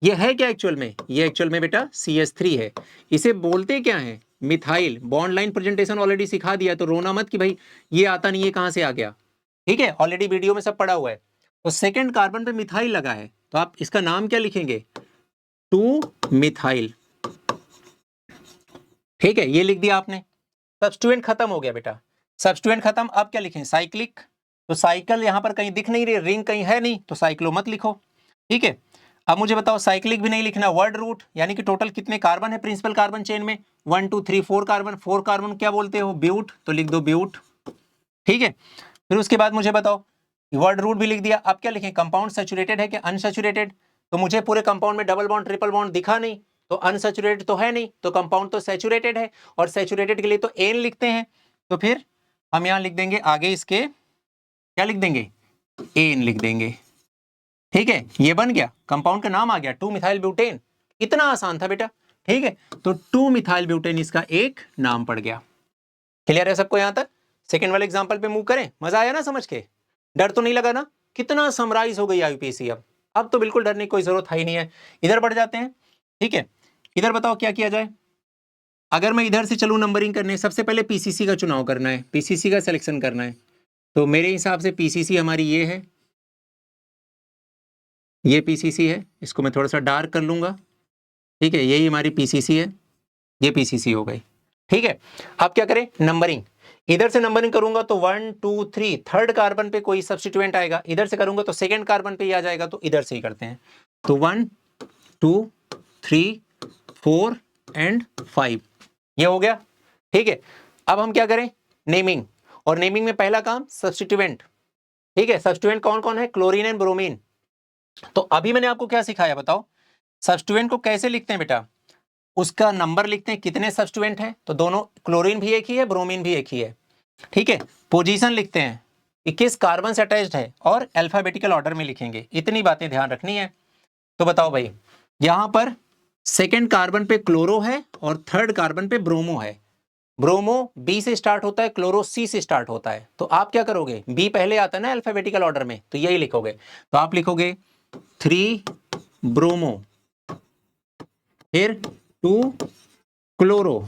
ये है क्या एक्चुअल में, ये एक्चुअल में बेटा CH3 है। इसे बोलते क्या है, methyl. Bond line presentation already सिखा दिया, तो रोना मत कि भाई ये आता नहीं है कहां से आ गया। ठीक है, ऑलरेडी वीडियो में सब पड़ा हुआ है। तो सेकंड कार्बन पे मिथाइल लगा है, तो आप इसका नाम क्या लिखेंगे, 2 मिथाइल। ठीक है, ये लिख दिया आपने। सब्स्टिट्यूएंट खत्म हो गया बेटा, सब्स्टिट्यूएंट खत्म। अब क्या लिखें, साइक्लिक। तो साइकिल यहाँ पर कहीं दिख नहीं रही, रिंग कहीं है नहीं, तो साइक्लो मत लिखो, ठीक है। अब मुझे बताओ, साइक्लिक भी नहीं लिखना, वर्ड रूट यानी कि टोटल कितने कार्बन है प्रिंसिपल कार्बन चेन में, 1 2 3 4 कार्बन, 4 कार्बन क्या बोलते हो, ब्यूट, तो लिख दो ब्यूट, ठीक है। फिर उसके बाद मुझे बताओ, वर्ड रूट भी लिख दिया। अब क्या लिखें, कंपाउंड सैचुरेटेड है कि अनसैचुरेटेड, तो मुझे पूरे कंपाउंड में डबल बॉन्ड ट्रिपल बॉन्ड दिखा नहीं, तो अनसैचुरेटेड तो है नहीं, तो कंपाउंड तो सैचुरेटेड है, और सैचुरेटेड के लिए तो एन लिखते हैं, तो फिर हम यहां लिख देंगे आगे इसके, क्या लिख देंगे, एन लिख देंगे, ठीक है। ये बन गया, कंपाउंड का नाम आ गया 2 मिथाइल ब्यूटेन। इतना आसान था बेटा, ठीक है। तो 2 मिथाइल ब्यूटेन इसका एक नाम पड़ गया। क्लियर है सबको यहां तक? सेकंड वाले एग्जांपल पे मूव करें, मजा आया ना समझ के, डर तो नहीं लगा ना? कितना समराइज हो गई यूपीएससी। अब तो बिल्कुल डरने की कोई जरूरत है ही नहीं है। इधर बढ़ जाते हैं, ठीक है। इधर बताओ क्या किया जाए। अगर मैं इधर से चलूं नंबरिंग करने, सबसे पहले पीसीसी का चुनाव करना है, पीसीसी का सिलेक्शन करना है। तो मेरे हिसाब से पीसीसी हमारी ये है, ये पीसीसी है, इसको मैं थोड़ा सा डार्क कर लूंगा, ठीक है। यही हमारी पीसीसी है, ये पीसीसी हो गई, ठीक है। अब क्या करें, नंबरिंग। इधर से नंबरिंग करूंगा तो 1 2 3 थर्ड कार्बन पे कोई सब्स्टिट्यूएंट आएगा, इधर से करूंगा तो सेकंड कार्बन पे ही आ जाएगा, तो इधर से ही करते हैं। तो 1 2 3 4 एंड 5 ये हो गया, ठीक है। अब हम क्या करें, नेमिंग। और नेमिंग में पहला काम सब्स्टिट्यूएंट, ठीक है। सब्स्टिट्यूएंट कौन कौन है, क्लोरीन एंड ब्रोमीन। तो अभी मैंने आपको क्या सिखाया बताओ, सब्स्टिट्यूएंट को कैसे लिखते हैं बेटा, उसका नंबर लिखते हैं, कितने सब्स्टिट्यूएंट हैं, तो दोनों, क्लोरीन भी एक ही है, ब्रोमीन भी एक ही है, ठीक है। पोजीशन लिखते हैं कि किस कार्बन से अटैच्ड है, और अल्फाबेटिकल ऑर्डर में लिखेंगे, इतनी बातें ध्यान रखनी है। तो बताओ भाई, यहां पर सेकंड कार्बन पे क्लोरो है और थर्ड कार्बन पे ब्रोमो है। ब्रोमो बी से स्टार्ट होता है, क्लोरो सी से स्टार्ट होता है, तो आप क्या करोगे, बी पहले आता है ना अल्फाबेटिकल ऑर्डर में, तो यही लिखोगे। तो आप लिखोगे 3 ब्रोमो, फिर 2 क्लोरो,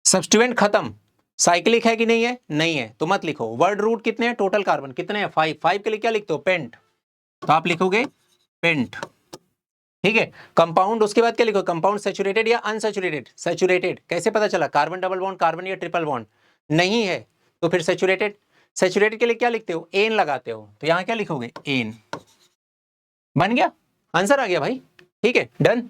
सब्स्टिट्यूएंट खत्म। साइक्लिक है कि नहीं है, नहीं है, तो मत लिखो। वर्ड रूट कितने हैं, टोटल कार्बन कितने हैं, 5, 5 के लिए क्या लिखते हो, पेंट, तो आप लिखोगे पेंट, ठीक है। कंपाउंड, उसके बाद क्या लिखो, कंपाउंड सैचुरेटेड या अनसैचुरेटेड, सैचुरेटेड कैसे पता चला, कार्बन डबल बॉन्ड, कार्बन या ट्रिपल बॉन्ड नहीं है, तो फिर सैचुरेटेड। सैचुरेटेड के लिए क्या लिखते हो, एन लगाते हो, तो यहां क्या लिखोगे, एन। बन गया, आंसर आ गया भाई, ठीक है, डन।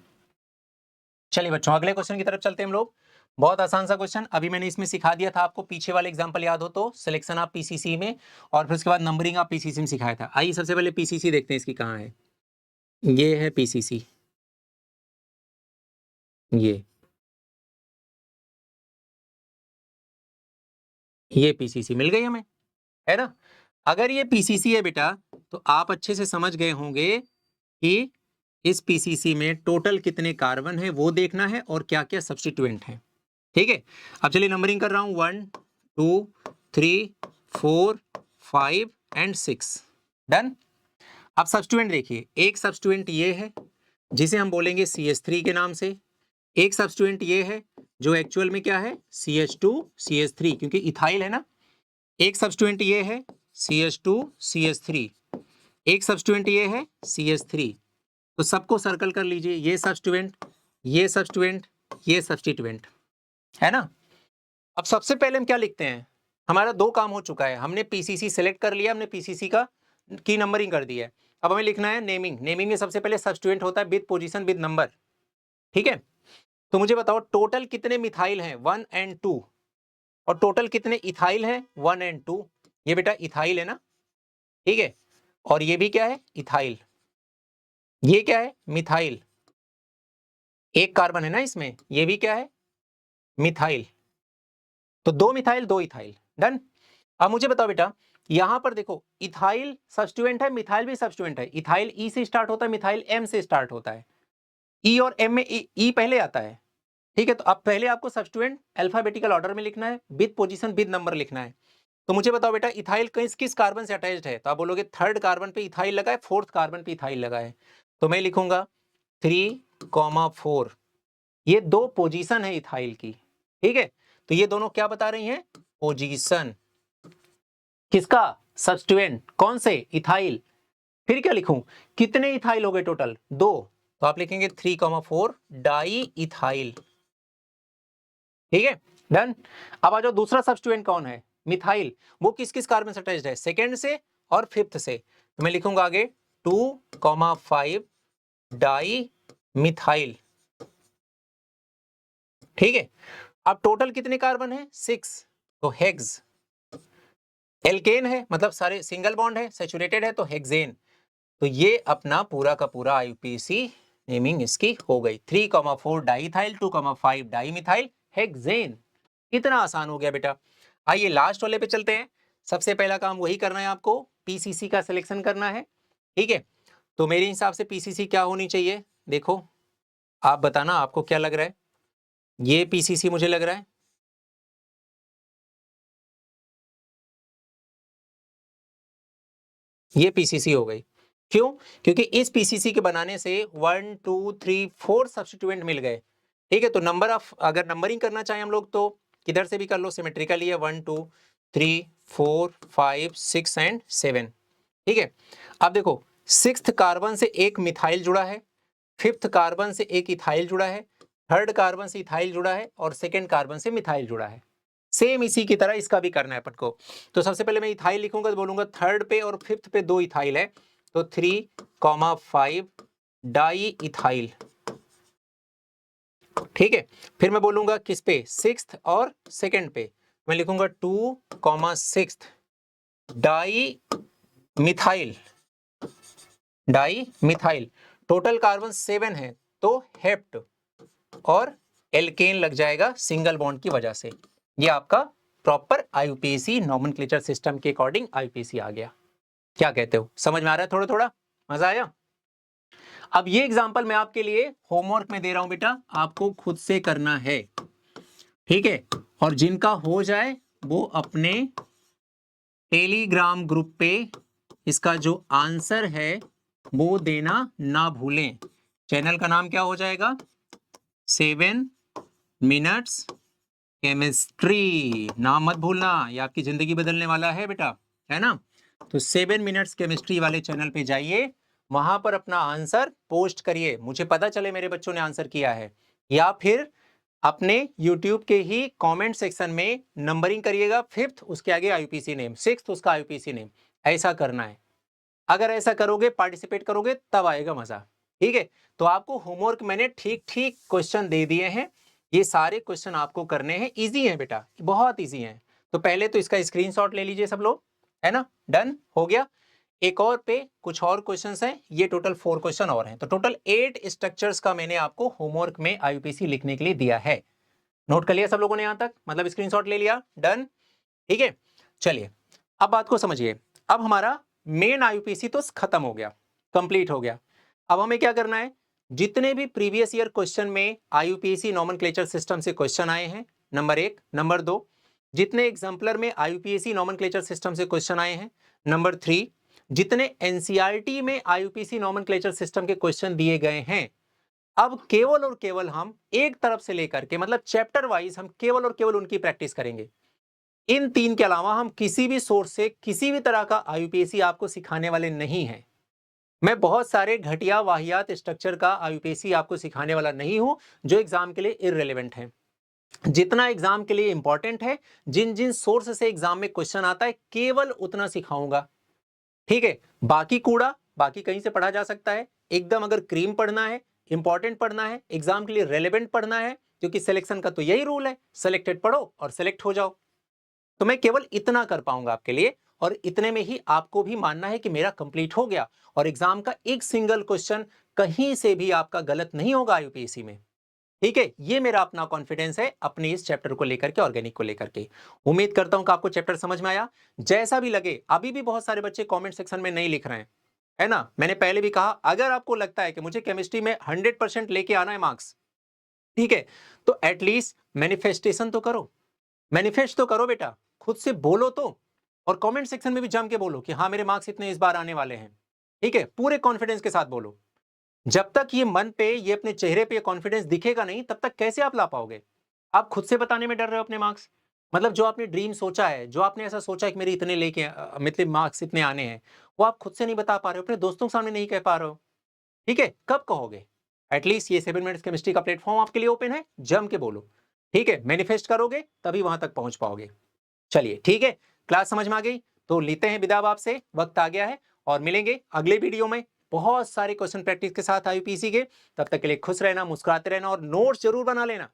चलिए बच्चों, अगले क्वेश्चन की तरफ चलते हैं हम लोग। बहुत आसान सा क्वेश्चन, अभी मैंने इसमें सिखा दिया था आपको, पीछे वाले एग्जांपल याद हो तो, सिलेक्शन आप पीसीसी में, और फिर उसके बाद नंबरिंग आप पीसीसी में सिखाया था। आइए सबसे पहले पीसीसी देखते हैं, इसकी कहाँ है, ये है पीसीसी, ये पीसीसी मिल गई हमें, है ना। अगर ये पीसीसी है बेटा, तो आप अच्छे से समझ गए होंगे कि इस पीसीसी में टोटल कितने कार्बन है वो देखना है, और क्या क्या सब्स्टिट्यूएंट है, ठीक है। अब चलिए नंबरिंग कर रहा हूं, 1 2 3 4 5 एंड 6, डन। अब सब्स्टिट्यूएंट देखिए, एक सब्स्टिट्यूएंट ये है जिसे हम बोलेंगे CH3 के नाम से, एक सब्स्टिट्यूएंट ये है जो एक्चुअल में क्या है, CH2 CH3, क्योंकि इथाइल है ना। एक सब्स्टिट्यूएंट ये है CH2 CH3, एक सब्स्टिट्यूएंट ये है CH3। तो सबको सर्कल कर लीजिए, ये सब्स्टिट्यूएंट, ये सब्स्टिट्यूएंट, ये सब्स्टिट्यूएंट, है ना। अब सबसे पहले हम क्या लिखते हैं, हमारा दो काम हो चुका है, हमने पीसीसी सेलेक्ट कर लिया, हमने पीसीसी का की नंबरिंग कर दी है। अब हमें लिखना है नेमिंग। नेमिंग में सबसे पहले सब्स्टिट्यूएंट होता है विद पोजीशन विद नंबर, ठीक है। तो मुझे बताओ टोटल कितने मिथाइल हैं, 1 एंड 2, और टोटल कितने इथाइल हैं, 1 एंड 2। ये बेटा इथाइल है ना, ठीक है, और ये भी क्या है, इथाइल, ये क्या है, मिथाइल, एक कार्बन है ना इसमें, ये भी क्या है, मिथाइल। तो 2 मिथाइल 2 इथाइल, डन। अब मुझे बताओ बेटा, यहां पर देखो इथाइल सब्स्टिट्यूएंट है, मिथाइल भी सब्स्टिट्यूएंट है। इथाइल ई से स्टार्ट होता है, मिथाइल एम से स्टार्ट होता है। ई और एम में ई पहले आता है, ठीक है। तो अब पहले आपको सब्स्टिट्यूएंट अल्फाबेटिकल ऑर्डर में लिखना है, विद पोजीशन विद नंबर लिखना है। तो मुझे बताओ बेटा, इथाइल किस किस कार्बन से अटैच्ड है, तो आप बोलोगे थर्ड कार्बन पे इथाइल लगा है, फोर्थ कार्बन पे इथाइल लगा है, तो मैं लिखूंगा 3,4। ये दो पोजीशन है इथाइल की, ठीक है। तो ये दोनों क्या बता रही हैं, पोजीशन किसका, सब्स्टिट्यूएंट, कौन से, इथाइल। फिर क्या लिखूं, कितने इथाइल हो गए टोटल, 2, तो आप लिखेंगे 3,4 डाई इथाइल, ठीक है। डन। अब आ जाओ, दूसरा सब्स्टिट्यूएंट कौन है? मिथाइल। वो किस किस कार्बन से अटैच्ड है? सेकेंड से और फिफ्थ से। तो मैं लिखूंगा आगे 2,5 डाई मिथाइल। ठीक है, अब टोटल कितने कार्बन है? 6। तो हेक्स। एल्केन है मतलब सारे सिंगल बॉन्ड है, सैचुरेटेड है तो हेक्सेन। तो ये अपना पूरा का पूरा आईयूपीएसी नेमिंग इसकी हो गई। 3,4 डाईथाइल, 2,5 डाईमिथाइल हेक्सेन। इतना आसान हो गया बेटा। आइए लास्ट वाले पे चलते हैं। सबसे पहला काम वही करना है आपको, पीसीसी का सिलेक्शन करना है। ठीक है, तो मेरे हिसाब से पीसीसी क्या होनी चाहिए? देखो आप बताना आपको क्या लग रहा है। ये पीसीसी मुझे लग रहा है, ये पीसीसी हो गई। क्यों? क्योंकि इस पीसीसी के बनाने से 1 2 3 4 सब्स्टिट्यूएंट मिल गए। ठीक है, तो नंबर ऑफ, अगर नंबरिंग करना चाहें हम लोग तो किधर से भी कर लो, सिमेट्रिकली है 1 2 3 4 5 6 एंड 7। ठीक है, अब देखो सिक्स्थ कार्बन से एक मिथाइल जुड़ा है, फिफ्थ कार्बन से एक इथाइल जुड़ा है, थर्ड कार्बन से इथाइल जुड़ा है और सेकेंड कार्बन से मिथाइल जुड़ा है। सेम इसी की तरह इसका भी करना है अपन को। तो सबसे पहले मैं इथाइल लिखूंगा तो बोलूंगा थर्ड पे और फिफ्थ पे 2 इथाइल है, तो 3,5 डाई इथाइल। ठीक है, फिर मैं बोलूंगा किस पे? सिक्स्थ और सेकेंड पे मैं लिखूंगा 2,6 di methyl. Di methyl, total carbon 7 है तो हेप्ट और एल्केन लग जाएगा सिंगल बॉन्ड की वजह से। ये आपका प्रॉपर आईयूपीएसी नॉमेनक्लेचर सिस्टम के अकॉर्डिंग आईयूपीएसी आ गया। क्या कहते हो, समझ में आ रहा है? थोड़ा थोड़ा मजा आया? अब ये एग्जांपल मैं आपके लिए होमवर्क में दे रहा हूं बेटा, आपको खुद से करना है। ठीक है, और जिनका हो जाए वो अपने टेलीग्राम ग्रुप पे इसका जो आंसर है वो देना ना भूलें। चैनल का नाम क्या हो जाएगा? 7 मिनट्स केमिस्ट्री। नाम मत भूलना, ये आपकी जिंदगी बदलने वाला है बेटा, है ना? तो 7 मिनट्स केमिस्ट्री वाले चैनल पे जाइए, वहां पर अपना आंसर पोस्ट करिए, मुझे पता चले मेरे बच्चों ने आंसर किया है। या फिर अपने YouTube के ही कमेंट सेक्शन में नंबरिंग करिएगा, फिफ्थ उसके आगे आईयूपीसी नेम, सिक्स्थ उसका आईयूपीसी नेम, ऐसा करना है। अगर ऐसा करोगे, पार्टिसिपेट करोगे, तब आएगा मजा। ठीक है, तो आपको होमवर्क मैंने ठीक ठीक क्वेश्चन दे दिए हैं। ये सारे क्वेश्चन आपको करने हैं, इजी है बेटा, बहुत इजी है। तो पहले तो इसका स्क्रीनशॉट ले लीजिए सब लोग, है ना? डन हो गया। एक और पे कुछ और क्वेश्चंस हैं, ये टोटल 4 क्वेश्चन और हैं, तो टोटल 8 स्ट्रक्चर्स का मैंने आपको होमवर्क में आईयूपीसी लिखने के लिए दिया है। नोट कर लिया सब लोगों ने यहां तक, मतलब स्क्रीनशॉट ले लिया? डन। ठीक है, चलिए अब बात को समझिए। अब हमारा मेन आईयूपीसी तो खत्म हो गया, कंप्लीट हो गया। अब हमें क्या करना है? जितने भी प्रीवियस ईयर क्वेश्चन में आईयूपीसी नॉमेनक्लेचर सिस्टम से क्वेश्चन आए हैं, नंबर 1, नंबर 2, जितने एग्जाम्पलर में आईयूपीसी नॉमेनक्लेचर सिस्टम से क्वेश्चन आए हैं, नंबर 3, जितने एनसीईआरटी में आईयूपीसी नॉमेनक्लेचर सिस्टम के क्वेश्चन दिए गए हैं, अब केवल और केवल हम एक तरफ से लेकर के, मतलब चैप्टर वाइज हम केवल और केवल उनकी प्रैक्टिस करेंगे। इन 3 के अलावा हम किसी भी सोर्स से किसी भी तरह का आईयूपीएसी आपको सिखाने वाले नहीं हैं। मैं बहुत सारे घटिया वाहियात स्ट्रक्चर का आईयूपीएसी आपको सिखाने वाला नहीं हूं जो एग्जाम के लिए इररिलेवेंट है। जितना एग्जाम के लिए इंपॉर्टेंट है, जिन जिन सोर्स से एग्जाम में क्वेश्चन आता है, केवल उतना सिखाऊंगा। ठीक है, बाकी कूड़ा बाकी कहीं से पढ़ा जा सकता है। एकदम अगर क्रीम पढ़ना है, इंपॉर्टेंट पढ़ना है, एग्जाम के लिए रेलेवेंट पढ़ना है, क्योंकि सिलेक्शन का तो यही रूल है, सिलेक्टेड पढ़ो और सिलेक्ट हो जाओ। तो मैं केवल इतना कर पाऊंगा आपके लिए, और इतने में ही आपको भी मानना है कि मेरा कंप्लीट हो गया और एग्जाम का एक सिंगल क्वेश्चन कहीं से भी आपका गलत नहीं होगा आईयूपीएसी में। ठीक है, ये मेरा अपना कॉन्फिडेंस है अपने इस चैप्टर को लेकर के, ऑर्गेनिक को लेकर के। उम्मीद करता हूं कि आपको चैप्टर समझ में आया। जैसा भी लगे, अभी भी बहुत सारे बच्चे कमेंट सेक्शन में नहीं लिख रहे हैं, है ना? मैंने पहले भी कहा, अगर आपको लगता है कि मुझे केमिस्ट्री में 100% लेके आना है मार्क्स, ठीक है, तो एटलीस्ट मैनिफेस्टेशन तो करो, मैनिफेस्ट तो करो बेटा, खुद से बोलो तो, और कमेंट सेक्शन में भी जम के बोलो कि हाँ मेरे मार्क्स इतने इस बार आने वाले हैं। ठीक है, पूरे कॉन्फिडेंस के साथ बोलो। जब तक ये मन पे, ये अपने चेहरे पे कॉन्फिडेंस दिखेगा नहीं, तब तक कैसे आप ला पाओगे? आप खुद से बताने में डर रहे हो अपने मार्क्स। मतलब जो आपने ड्रीम सोचा है, जो आपने ऐसा सोचा है कि मेरे इतने लेके मतलब मार्क्स इतने आने हैं, वो आप खुद से नहीं बता पा रहे हो, अपने दोस्तों के सामने नहीं कह पा रहे हो। ठीक है, कब कहोगे? एटलीस्ट ये 7 मिनट्स केमिस्ट्री का प्लेटफॉर्म आपके लिए ओपन है, जम के बोलो। ठीक है, मैनिफेस्ट करोगे तभी वहां तक पहुंच पाओगे। चलिए ठीक है, क्लास समझ में आ गई तो लेते हैं विदा आपसे, वक्त आ गया है और मिलेंगे अगले वीडियो में बहुत सारे क्वेश्चन प्रैक्टिस के साथ आईयूपीएसी के। तब तक के लिए खुश रहना, मुस्कुराते रहना और नोट्स जरूर बना लेना,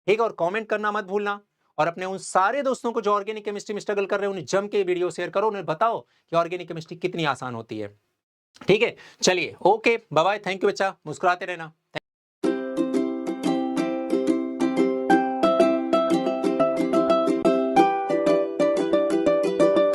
ठीक है, और कमेंट करना मत भूलना। और अपने उन सारे दोस्तों को जो ऑर्गेनिक केमिस्ट्री में स्ट्रगल कर रहे हैं उन्हें जम के वीडियो शेयर करो, उन्हें बताओ कि ऑर्गेनिक केमिस्ट्री कितनी आसान होती है। ठीक है, चलिए okay bye bye, thank you बच्चा, मुस्कुराते रहना।